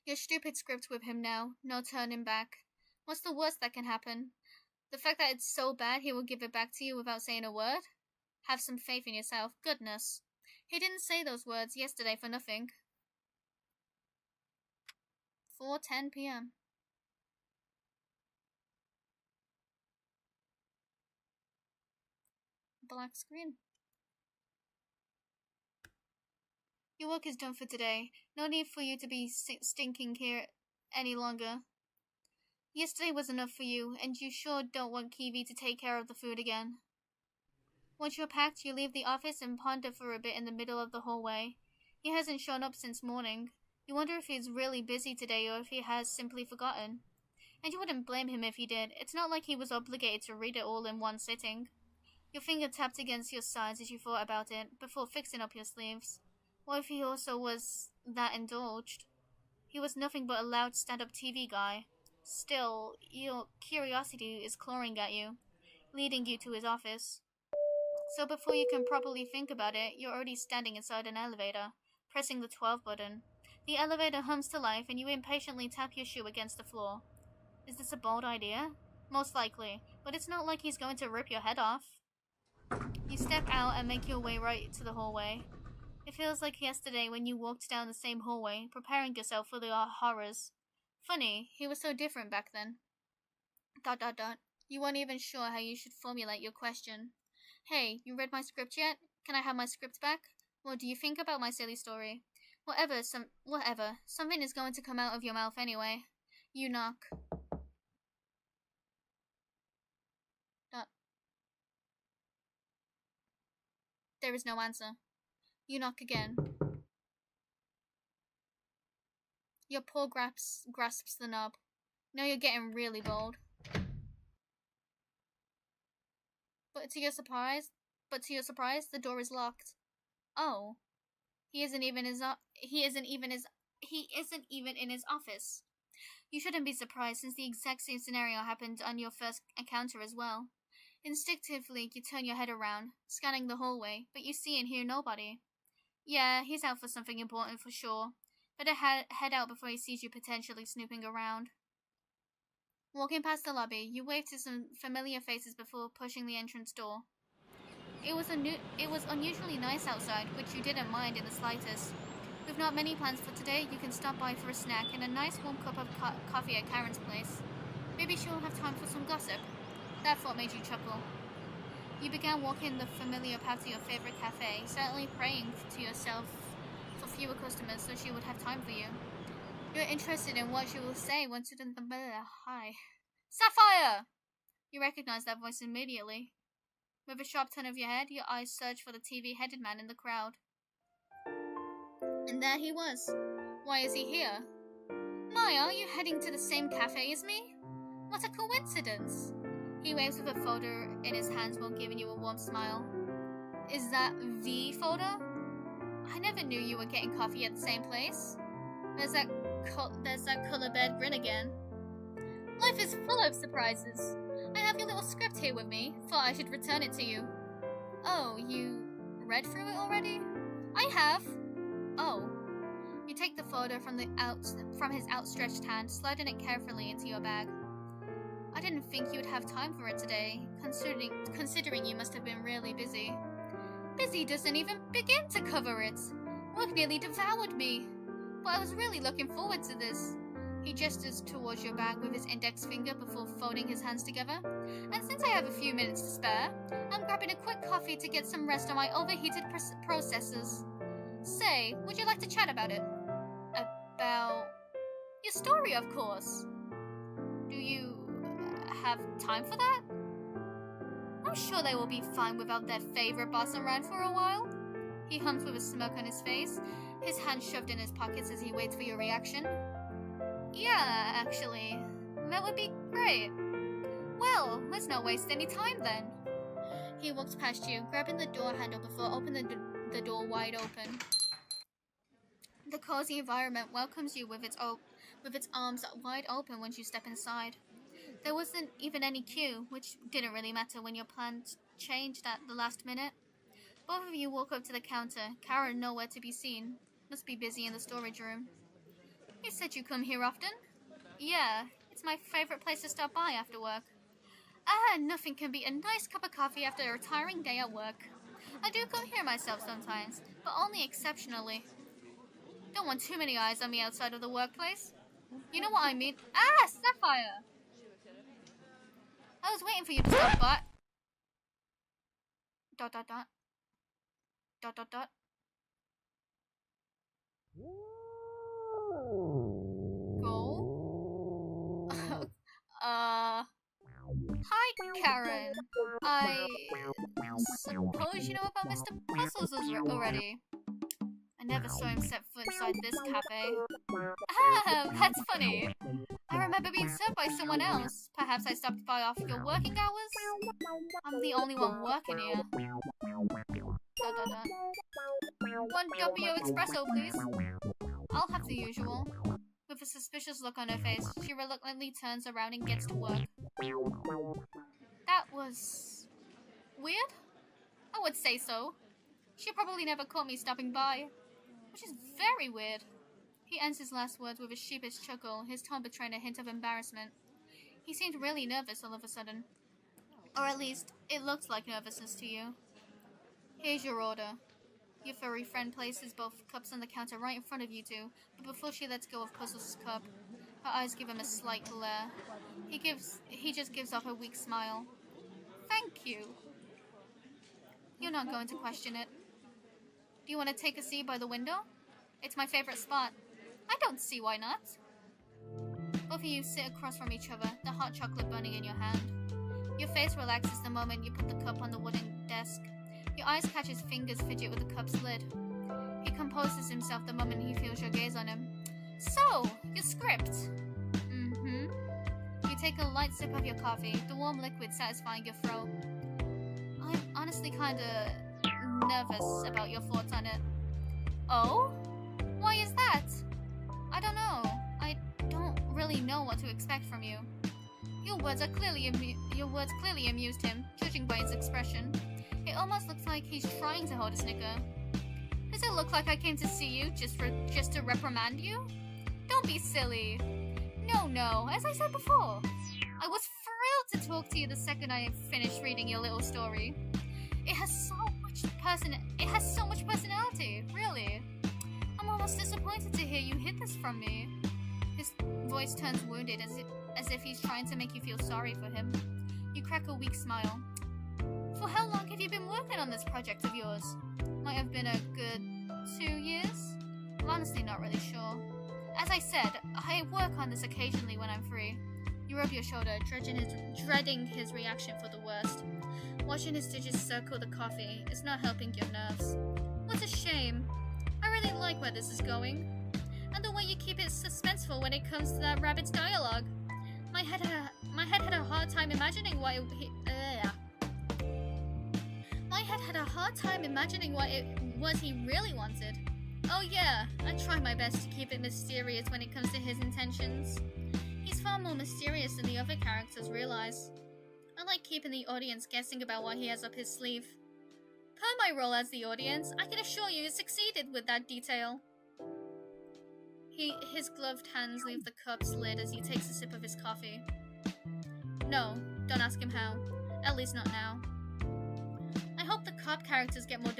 Your stupid script with him now, no turning back. What's the worst that can happen? The fact that it's so bad he will give it back to you without saying a word? Have some faith in yourself. Goodness. He didn't say those words yesterday for nothing. 4:10 p.m. Black screen. Your work is done for today. No need for you to be stinking here any longer. Yesterday was enough for you, and you sure don't want Kiwi to take care of the food again. Once you're packed, you leave the office and ponder for a bit in the middle of the hallway. He hasn't shown up since morning. You wonder if he's really busy today or if he has simply forgotten. And you wouldn't blame him if he did. It's not like he was obligated to read it all in one sitting. Your finger tapped against your sides as you thought about it, before fixing up your sleeves. What if he also was that indulged? He was nothing but a loud stand-up TV guy. Still, your curiosity is clawing at you, leading you to his office. So before you can properly think about it, you're already standing inside an elevator, pressing the 12 button. The elevator hums to life and you impatiently tap your shoe against the floor. Is this a bold idea? Most likely, but it's not like he's going to rip your head off. You step out and make your way right to the hallway. It feels like yesterday when you walked down the same hallway, preparing yourself for the horrors. Funny, he was so different back then. ... You weren't even sure how you should formulate your question. Hey, you read my script yet? Can I have my script back? What do you think about my silly story? Whatever. Something is going to come out of your mouth anyway. You knock. There is no answer. You knock again. Your paw grasps the knob. Now you're getting really bold. But to your surprise, the door is locked. Oh, he isn't even in his office. You shouldn't be surprised since the exact same scenario happened on your first encounter as well. Instinctively, you turn your head around, scanning the hallway, but you see and hear nobody. Yeah, he's out for something important for sure. Better head out before he sees you potentially snooping around. Walking past the lobby, you wave to some familiar faces before pushing the entrance door. It was unusually nice outside, which you didn't mind in the slightest. With not many plans for today, you can stop by for a snack and a nice warm cup of coffee at Karen's place. Maybe she'll have time for some gossip. That thought made you chuckle. You began walking the familiar path to your favorite cafe, certainly praying to yourself for fewer customers so she would have time for you. You're interested in what she will say once you're in the hi. Sapphire! You recognize that voice immediately. With a sharp turn of your head, your eyes search for the TV-headed man in the crowd. And there he was. Why is he here? My, are you heading to the same cafe as me? What a coincidence! He waves with a folder in his hands while giving you a warm smile. Is that the folder? I never knew you were getting coffee at the same place. There's that color-bed grin again. Life is full of surprises. I have your little script here with me. Thought I should return it to you. Oh, you read through it already? I have. Oh. You take the folder from his outstretched hand, sliding it carefully into your bag. I didn't think you would have time for it today, considering you must have been really busy. Busy doesn't even begin to cover it. Work nearly devoured me. But I was really looking forward to this. He gestures towards your bag with his index finger before folding his hands together. And since I have a few minutes to spare, I'm grabbing a quick coffee to get some rest on my overheated processors. Say, would you like to chat about it? About your story, of course. Do you have time for that? I'm sure they will be fine without their favorite boss around for a while. He hums with a smirk on his face, his hands shoved in his pockets as he waits for your reaction. Yeah, actually, that would be great. Well, let's not waste any time then. He walks past you, grabbing the door handle before opening the door wide open. The cozy environment welcomes you with its arms wide open once you step inside. There wasn't even any queue, which didn't really matter when your plans changed at the last minute. Both of you walk up to the counter, Karen nowhere to be seen. Must be busy in the storage room. You said you come here often? Yeah, it's my favorite place to stop by after work. Nothing can beat a nice cup of coffee after a tiring day at work. I do come here myself sometimes, but only exceptionally. Don't want too many eyes on me outside of the workplace. You know what I mean? Sapphire! I was waiting for you to stop by. ... Go? Hi, Karen. I suppose you know about Mr. Puzzles already. I never saw him set foot inside this cafe. That's funny. I remember being served by someone else. Perhaps I stopped by after your working hours? I'm the only one working here. One Doppio espresso, please. I'll have the usual. With a suspicious look on her face, she reluctantly turns around and gets to work. That was... weird? I would say so. She probably never caught me stopping by, which is very weird. He ends his last words with a sheepish chuckle, his tone betraying a hint of embarrassment. He seemed really nervous all of a sudden. Or at least, it looked like nervousness to you. Here's your order. Your furry friend places both cups on the counter right in front of you two, but before she lets go of Puzzle's cup, her eyes give him a slight glare. He just gives off a weak smile. Thank you. You're not going to question it. Do you want to take a seat by the window? It's my favorite spot. I don't see why not. Both of you sit across from each other, the hot chocolate burning in your hand. Your face relaxes the moment you put the cup on the wooden desk. Your eyes catch his fingers fidget with the cup's lid. He composes himself the moment he feels your gaze on him. So, your script. Mm-hmm. You take a light sip of your coffee, the warm liquid satisfying your throat. I'm honestly kinda nervous about your thoughts on it. Oh? Why is that? I don't know. I don't really know what to expect from you. Your words clearly amused him, judging by his expression. It almost looks like he's trying to hold a snicker. Does it look like I came to see you just to reprimand you? Don't be silly. No, as I said before, I was thrilled to talk to you the second I finished reading your little story. It has so much personality, really. I'm almost disappointed to hear you hid this from me. His voice turns wounded as if he's trying to make you feel sorry for him. You crack a weak smile. For how long have you been working on this project of yours? Might have been a good 2 years? I'm honestly not really sure. As I said, I work on this occasionally when I'm free. You rub your shoulder, dreading his reaction for the worst. Watching his digits circle the coffee is not helping your nerves. What a shame. I really like where this is going. And the way you keep it suspenseful when it comes to that rabbit's dialogue. My head had a hard time imagining what it was he really wanted. Oh yeah, I try my best to keep it mysterious when it comes to his intentions. He's far more mysterious than the other characters realize. I like keeping the audience guessing about what he has up his sleeve. Per my role as the audience, I can assure you he succeeded with that detail. His gloved hands leave the cup's lid as he takes a sip of his coffee. No, don't ask him how. At least not now. I hope the cop characters get more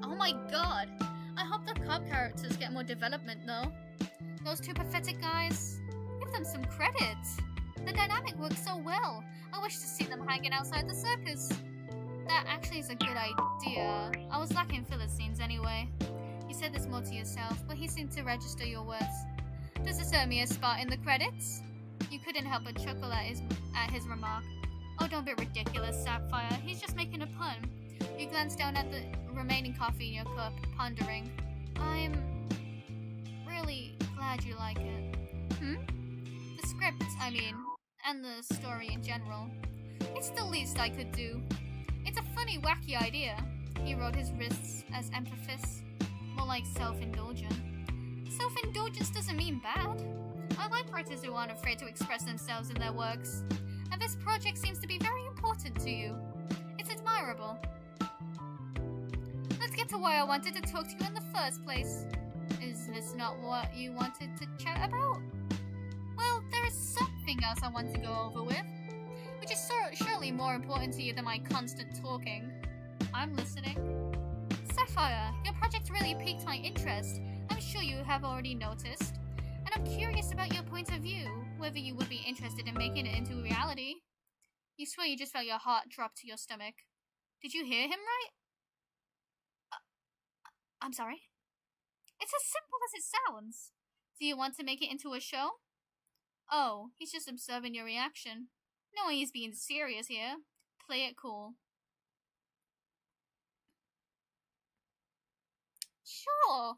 oh my god! I hope the cop characters get more development though. Those two pathetic guys, give them some credit. The dynamic works so well. I wish to see them hanging outside the circus. That actually is a good idea. I was lacking filler scenes anyway. You said this more to yourself, but he seemed to register your words. Does this earn me a spot in the credits? You couldn't help but chuckle at his remark. Oh, don't be ridiculous, Sapphire. He's just making a pun. You glance down at the remaining coffee in your cup, pondering. I'm really glad you like it. The script, I mean, and the story in general. It's the least I could do. It's a funny, wacky idea. He rolled his wrists as emphasis, more like self-indulgent. Self-indulgence doesn't mean bad. I like writers who aren't afraid to express themselves in their works. And this project seems to be very important to you. It's admirable. Let's get to why I wanted to talk to you in the first place. Is this not what you wanted to chat about? Well, there is something else I want to go over with, which is surely more important to you than my constant talking. I'm listening. Sapphire, your project really piqued my interest. I'm sure you have already noticed. And I'm curious about your point of view, whether you would be interested in making it into reality. You swear you just felt your heart drop to your stomach. Did you hear him right? I'm sorry? It's as simple as it sounds. Do you want to make it into a show? Oh, he's just observing your reaction. No, he's being serious here. Play it cool. Sure.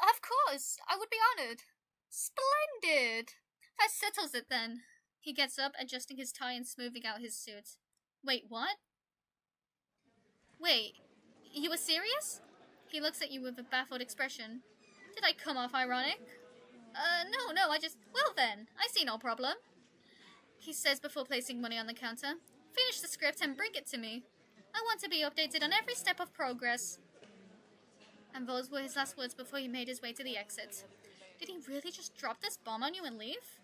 Of course, I would be honored. Splendid! That settles it then. He gets up, adjusting his tie and smoothing out his suit. Wait, what? Wait, you were serious? He looks at you with a baffled expression. Did I come off ironic? No, well then, I see no problem. He says before placing money on the counter. Finish the script and bring it to me. I want to be updated on every step of progress. And those were his last words before he made his way to the exit. Did he really just drop this bomb on you and leave?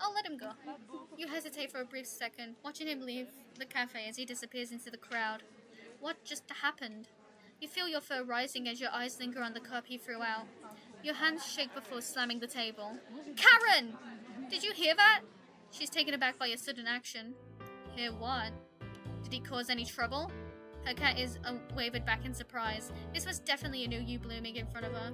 I'll let him go. You hesitate for a brief second, watching him leave the cafe as he disappears into the crowd. What just happened? You feel your fur rising as your eyes linger on the cup he threw out. Your hands shake before slamming the table. Karen! Did you hear that? She's taken aback by your sudden action. Hear what? Did he cause any trouble? Her cat is wavered back in surprise. This was definitely a new you blooming in front of her.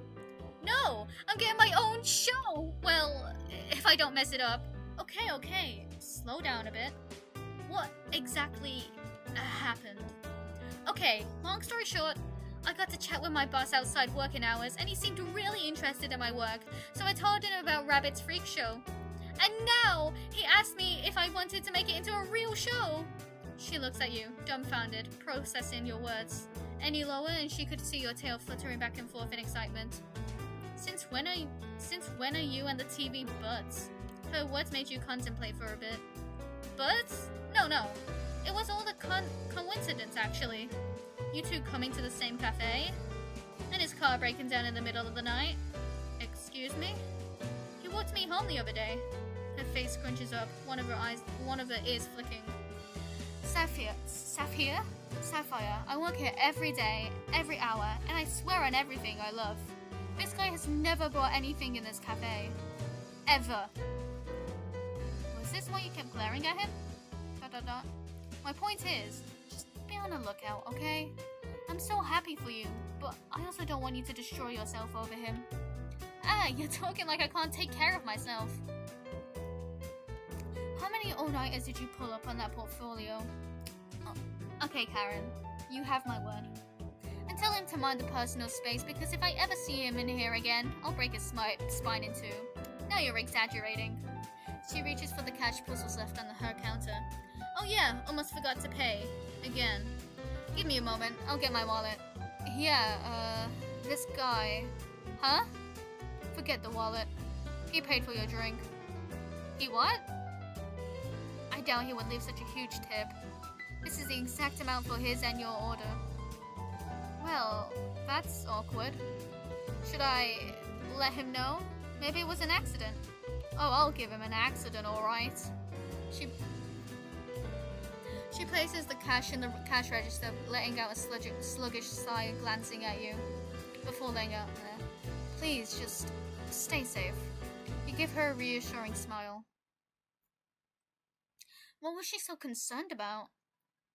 No! I'm getting my own show! Well, if I don't mess it up. Okay. Slow down a bit. What exactly happened? Okay, long story short, I got to chat with my boss outside working hours, and he seemed really interested in my work, so I told him about Rabbit's Freak Show. And now, he asked me if I wanted to make it into a real show. She looks at you, dumbfounded, processing your words. Any lower and she could see your tail fluttering back and forth in excitement. Since when are you and the TV buds? Her words made you contemplate for a bit. Buds? No. It was all a coincidence, actually. You two coming to the same cafe? And his car breaking down in the middle of the night? Excuse me? He walked me home the other day. Her face scrunches up, one of her ears flicking. Sapphire, I work here every day, every hour, and I swear on everything I love. This guy has never bought anything in this cafe. Ever. Was this why you kept glaring at him? ... My point is, just be on the lookout, okay? I'm so happy for you, but I also don't want you to destroy yourself over him. You're talking like I can't take care of myself. How many all-nighters did you pull up on that portfolio? Oh, okay, Karen, you have my word. And tell him to mind the personal space, because if I ever see him in here again, I'll break his spine in two. Now you're exaggerating. She reaches for the cash puzzles left on her counter. Oh yeah, almost forgot to pay. Again. Give me a moment, I'll get my wallet. Yeah, this guy... Huh? Forget the wallet. He paid for your drink. He what? I doubt he would leave such a huge tip. This is the exact amount for his and your order. Well, that's awkward. Should I let him know? Maybe it was an accident. Oh, I'll give him an accident, alright. She places the cash in the cash register, letting out a sluggish sigh, glancing at you. Before laying out there. Please, just stay safe. You give her a reassuring smile. What was she so concerned about?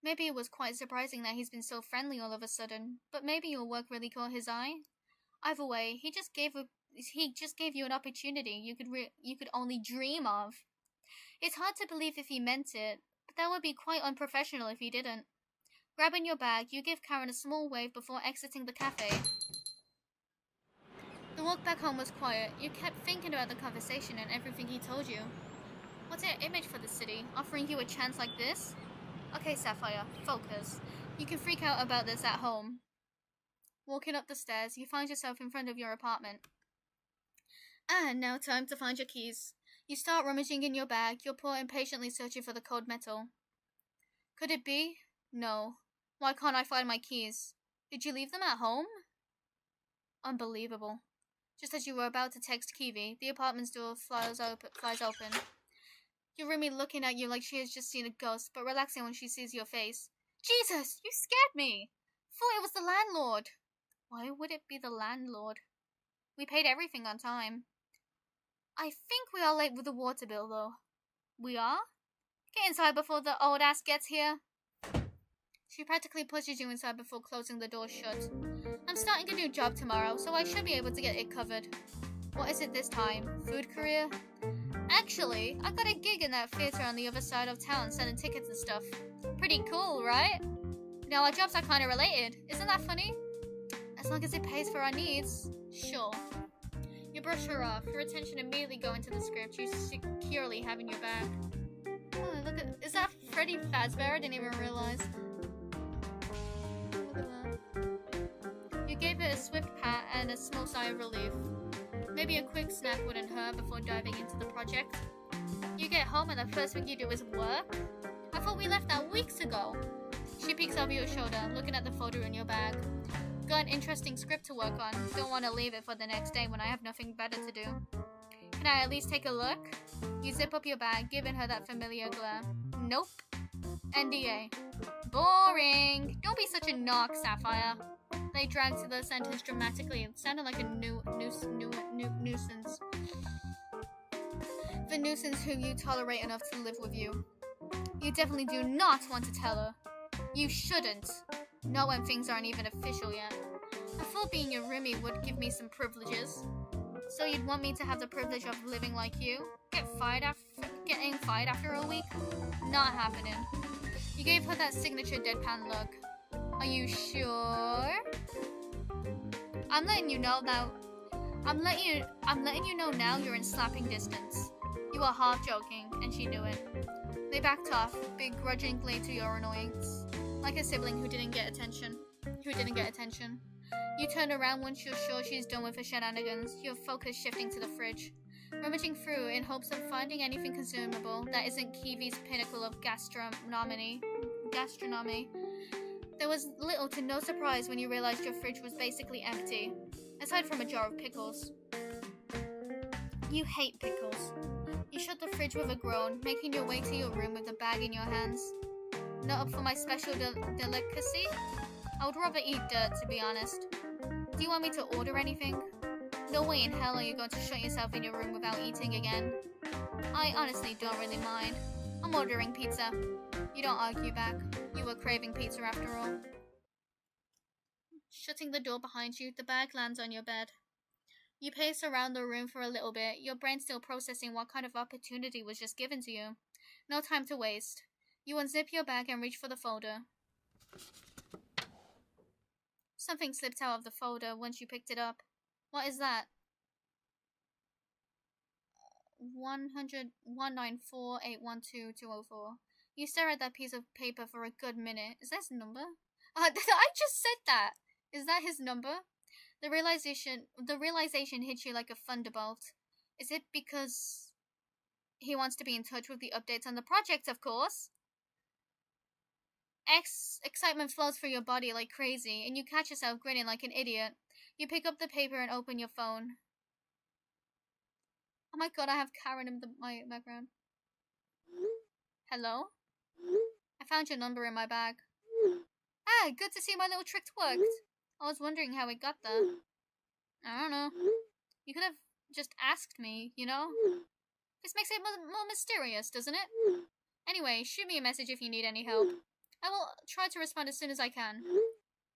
Maybe it was quite surprising that he's been so friendly all of a sudden, but maybe your work really caught his eye. Either way, he just gave you an opportunity you could only dream of. It's hard to believe if he meant it, but that would be quite unprofessional if he didn't. Grabbing your bag, you give Karen a small wave before exiting the cafe. The walk back home was quiet. You kept thinking about the conversation and everything he told you. What's your image for the city, offering you a chance like this? Okay, Sapphire, focus. You can freak out about this at home. Walking up the stairs, you find yourself in front of your apartment. Now time to find your keys. You start rummaging in your bag, your paw impatiently searching for the cold metal. Could it be? No. Why can't I find my keys? Did you leave them at home? Unbelievable. Just as you were about to text Kiwi, the apartment's door flies open. Your roomie looking at you like she has just seen a ghost, but relaxing when she sees your face. Jesus, you scared me! Thought it was the landlord. Why would it be the landlord? We paid everything on time. I think we are late with the water bill, though. We are? Get inside before the old ass gets here. She practically pushes you inside before closing the door shut. I'm starting a new job tomorrow, so I should be able to get it covered. What is it this time? Food career? Actually, I got a gig in that theater on the other side of town selling tickets and stuff. Pretty cool, right? Now our jobs are kind of related. Isn't that funny? As long as it pays for our needs. Sure. You brush her off, your attention immediately going to the script you securely have in your bag. Oh, look at... Is that Freddy Fazbear? I didn't even realize. Look at that. You gave it a swift pat and a small sigh of relief. Maybe a quick snack wouldn't hurt before diving into the project. You get home and the first thing you do is work? I thought we left that weeks ago. She peeks over your shoulder, looking at the folder in your bag. Got an interesting script to work on. Don't want to leave it for the next day when I have nothing better to do. Can I at least take a look? You zip up your bag, giving her that familiar glare. Nope. NDA. Boring. Don't be such a knock, Sapphire. They dragged to the sentence dramatically. It sounded like a nuisance. The nuisance whom you tolerate enough to live with you. You definitely do not want to tell her. You shouldn't. Not when things aren't even official yet. I thought being your roomie would give me some privileges. So you'd want me to have the privilege of living like you? Getting fired after a week? Not happening. You gave her that signature deadpan look. Are you sure? I'm letting you know now. I'm letting you know now you're in slapping distance. You were half joking, and she knew it. They backed off, begrudgingly to your annoyance. Like a sibling who didn't get attention. You turn around once you're sure she's done with her shenanigans, your focus shifting to the fridge. Rummaging through in hopes of finding anything consumable that isn't Kiwi's pinnacle of gastronomy. There was little to no surprise when you realized your fridge was basically empty, aside from a jar of pickles. You hate pickles. You shut the fridge with a groan, making your way to your room with the bag in your hands. Not up for my special delicacy? I would rather eat dirt, to be honest. Do you want me to order anything? No way in hell are you going to shut yourself in your room without eating again. I honestly don't really mind. I'm ordering pizza. You don't argue back. You were craving pizza after all. Shutting the door behind you, the bag lands on your bed. You pace around the room for a little bit, your brain still processing what kind of opportunity was just given to you. No time to waste. You unzip your bag and reach for the folder. Something slipped out of the folder once you picked it up. What is that? 194812204. You stare at that piece of paper for a good minute. Is that his number? I just said that. Is that his number? The realization hits you like a thunderbolt. Is it because he wants to be in touch with the updates on the project, of course? Excitement flows through your body like crazy, and you catch yourself grinning like an idiot. You pick up the paper and open your phone. Oh my god, I have Karen in my background. Hello? I found your number in my bag. Ah, good to see my little trick worked. I was wondering how it got there. I don't know. You could have just asked me, you know? This makes it more mysterious, doesn't it? Anyway, shoot me a message if you need any help. I will try to respond as soon as I can.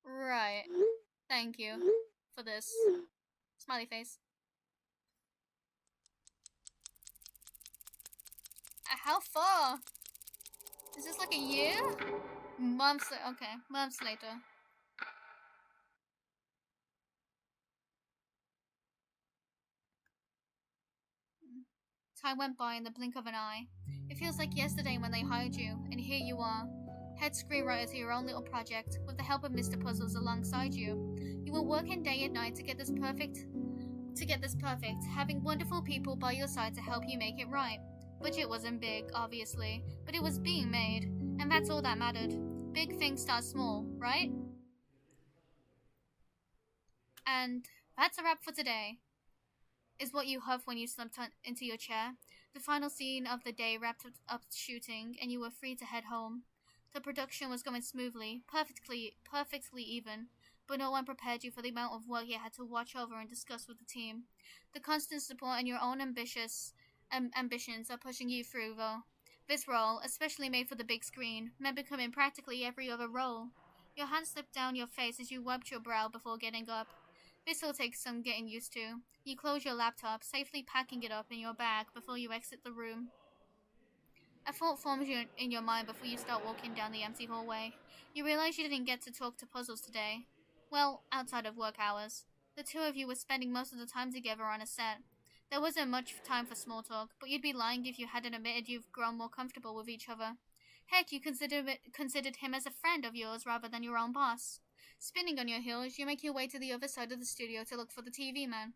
Right. Thank you for this. Smiley face. How far? Is this like a year? Months later. Time went by in the blink of an eye. It feels like yesterday when they hired you, and here you are, head screenwriter to your own little project, with the help of Mr. Puzzles alongside you. You were working day and night to get this perfect to get this perfect, having wonderful people by your side to help you make it right. Budget wasn't big, obviously, but it was being made, and that's all that mattered. Big things start small, right? And that's a wrap for today, is what you huff when you slumped into your chair. The final scene of the day wrapped up shooting, and you were free to head home. The production was going smoothly, perfectly even, but no one prepared you for the amount of work you had to watch over and discuss with the team. The constant support and your own ambitions are pushing you through, though. This role, especially made for the big screen, meant becoming practically every other role. Your hand slipped down your face as you wiped your brow before getting up. This will take some getting used to. You close your laptop, safely packing it up in your bag before you exit the room. A thought forms in your mind before you start walking down the empty hallway. You realize you didn't get to talk to Puzzles today. Well, outside of work hours. The two of you were spending most of the time together on a set. There wasn't much time for small talk, but you'd be lying if you hadn't admitted you've grown more comfortable with each other. Heck, you considered him as a friend of yours rather than your own boss. Spinning on your heels, you make your way to the other side of the studio to look for the TV man.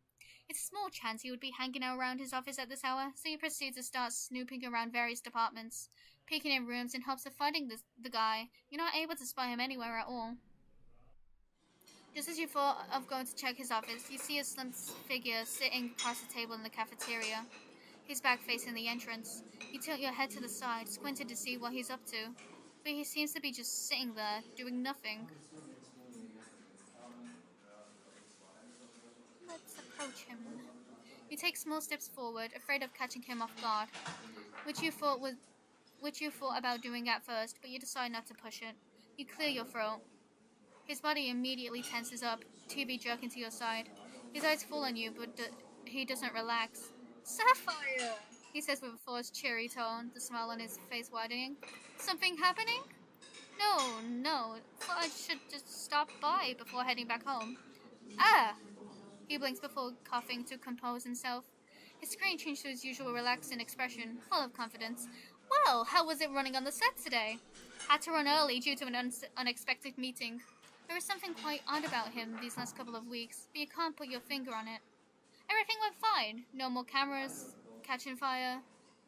It's a small chance he would be hanging out around his office at this hour, so you proceed to start snooping around various departments, peeking in rooms in hopes of finding the guy. You're not able to spy him anywhere at all. Just as you thought of going to check his office, you see a slim figure sitting across the table in the cafeteria, his back facing the entrance. You tilt your head to the side, squinted to see what he's up to, but he seems to be just sitting there, doing nothing. Let's approach him. You take small steps forward, afraid of catching him off guard, which you thought about doing at first, but you decide not to push it. You clear your throat. His body immediately tenses up, TV jerking to your side. His eyes fall on you, but he doesn't relax. Sapphire! He says with a forced, cheery tone, the smile on his face widening. Something happening? No. Thought I should just stop by before heading back home. Ah! He blinks before coughing to compose himself. His screen changed to his usual relaxing expression, full of confidence. Well, how was it running on the set today? Had to run early due to an unexpected meeting. There is something quite odd about him these last couple of weeks, but you can't put your finger on it. Everything went fine. No more cameras, catching fire.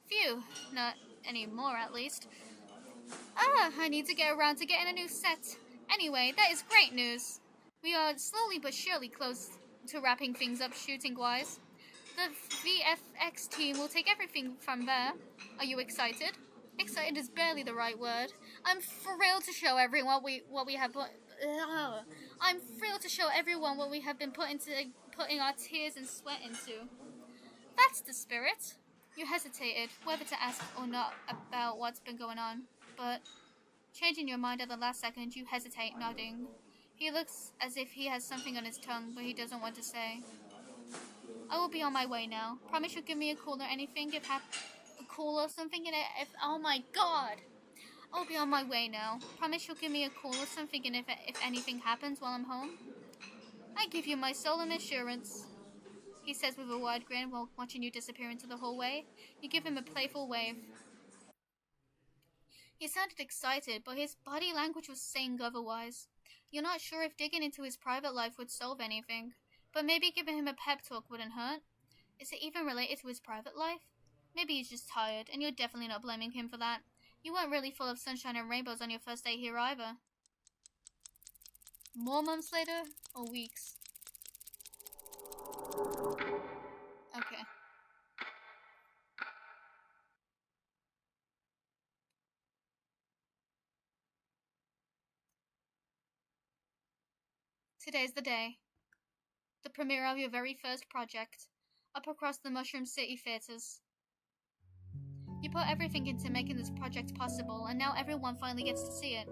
Phew, not anymore at least. I need to get around to getting a new set. Anyway, that is great news. We are slowly but surely close to wrapping things up shooting-wise. The VFX team will take everything from there. Are you excited? Excited is barely the right word. I'm thrilled to show everyone what we have been putting our tears and sweat into. That's the spirit. You hesitated, whether to ask or not about what's been going on, but changing your mind at the last second, you hesitate, nodding. He looks as if he has something on his tongue, but he doesn't want to say. I will be on my way now. Promise you'll give me a call or anything a call or something if oh my god! I'll be on my way now. Promise you'll give me a call or something if anything happens while I'm home. I give you my solemn assurance, he says with a wide grin while watching you disappear into the hallway. You give him a playful wave. He sounded excited, but his body language was saying otherwise. You're not sure if digging into his private life would solve anything, but maybe giving him a pep talk wouldn't hurt. Is it even related to his private life? Maybe he's just tired, and you're definitely not blaming him for that. You weren't really full of sunshine and rainbows on your first day here either. More months later, or weeks? Okay. Today's the day. The premiere of your very first project, up across the Mushroom City theaters. You put everything into making this project possible, and now everyone finally gets to see it.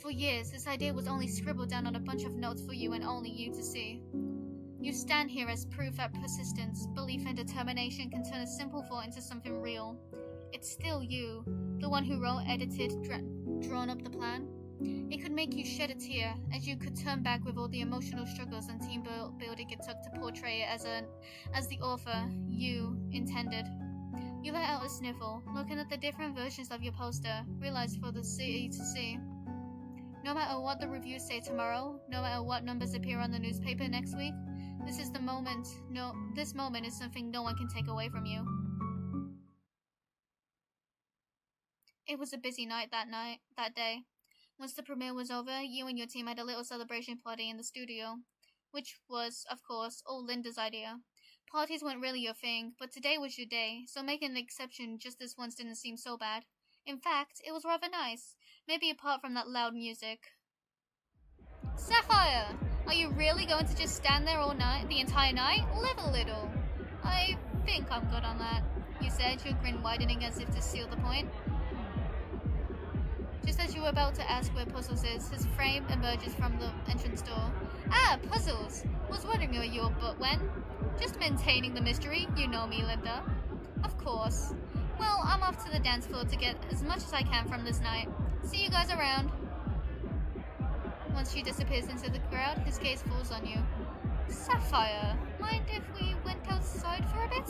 For years, this idea was only scribbled down on a bunch of notes for you and only you to see. You stand here as proof that persistence, belief, and determination can turn a simple thought into something real. It's still you, the one who wrote, edited, drawn up the plan. It could make you shed a tear, as you could turn back with all the emotional struggles and team building it took to portray it as the author, you, intended. You let out a sniffle, looking at the different versions of your poster, realized for the city to see. No matter what the reviews say tomorrow, no matter what numbers appear on the newspaper next week, This is the moment. No, this moment is something no one can take away from you. It was a busy night, that day. Once the premiere was over, you and your team had a little celebration party in the studio, which was, of course, all Linda's idea. Parties weren't really your thing, but today was your day, so making an exception just this once didn't seem so bad. In fact, it was rather nice, maybe apart from that loud music. Sapphire! Are you really going to just stand there all night, the entire night? Live a little. I think I'm good on that, you said, your grin widening as if to seal the point. Just as you were about to ask where Puzzles is, his frame emerges from the entrance door. Ah, Puzzles! Was wondering where you were, but when? Just maintaining the mystery, you know me, Linda. Of course. Well, I'm off to the dance floor to get as much as I can from this night. See you guys around. Once she disappears into the crowd, his gaze falls on you. Sapphire, mind if we went outside for a bit?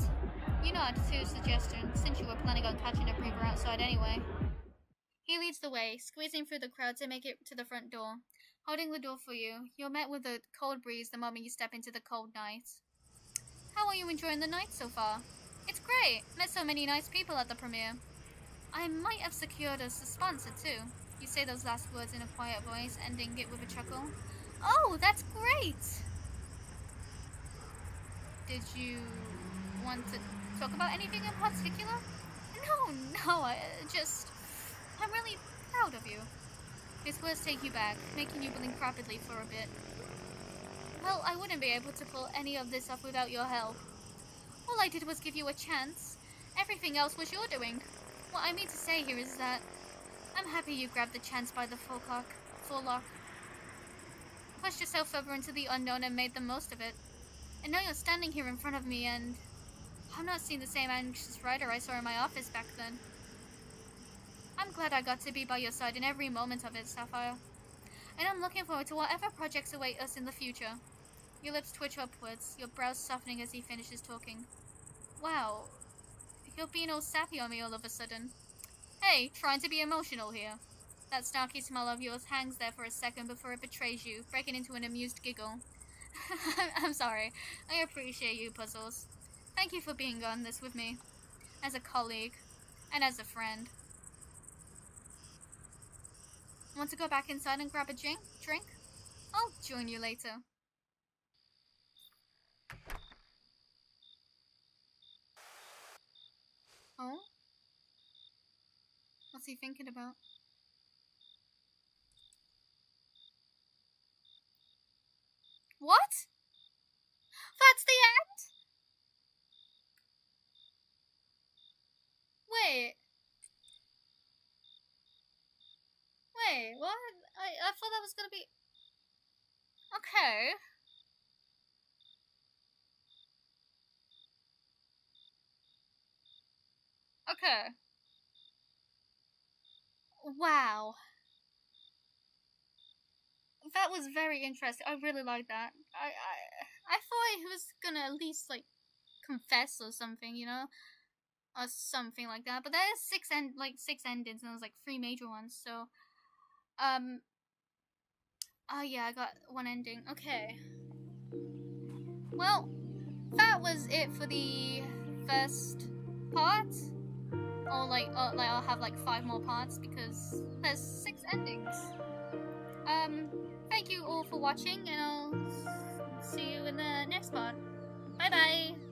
You nod to his suggestion, since you were planning on catching a breather outside anyway. He leads the way, squeezing through the crowd to make it to the front door. Holding the door for you, you're met with a cold breeze the moment you step into the cold night. How are you enjoying the night so far? It's great! Met so many nice people at the premiere. I might have secured us a sponsor too. You say those last words in a quiet voice, ending it with a chuckle. Oh, that's great! Did you want to talk about anything in particular? No, I'm really proud of you. His words take you back, making you blink rapidly for a bit. Well, I wouldn't be able to pull any of this off without your help. All I did was give you a chance. Everything else was your doing. What I mean to say here is that I'm happy you grabbed the chance by the forelock. Pushed yourself over into the unknown and made the most of it. And now you're standing here in front of me and I'm not seeing the same anxious writer I saw in my office back then. I'm glad I got to be by your side in every moment of it, Sapphire. And I'm looking forward to whatever projects await us in the future. Your lips twitch upwards, your brows softening as he finishes talking. Wow, you're being all sappy on me all of a sudden. Hey, trying to be emotional here. That snarky smile of yours hangs there for a second before it betrays you, breaking into an amused giggle. I'm sorry. I appreciate you, Puzzles. Thank you for being on this with me. As a colleague. And as a friend. Want to go back inside and grab a drink? I'll join you later. Oh? What's he thinking about? What? That's the end? Wait. Wait, what? I thought that was gonna be... Okay. Okay. Wow. That was very interesting. I really like that. I thought he was gonna at least, like, confess or something, you know? Or something like that. But there's six endings and there's like 3 major ones, so... Oh yeah, I got one ending. Okay. Well, that was it for the first part. Or I'll have like 5 more parts because there's 6 endings. Thank you all for watching, and I'll see you in the next part. Bye bye!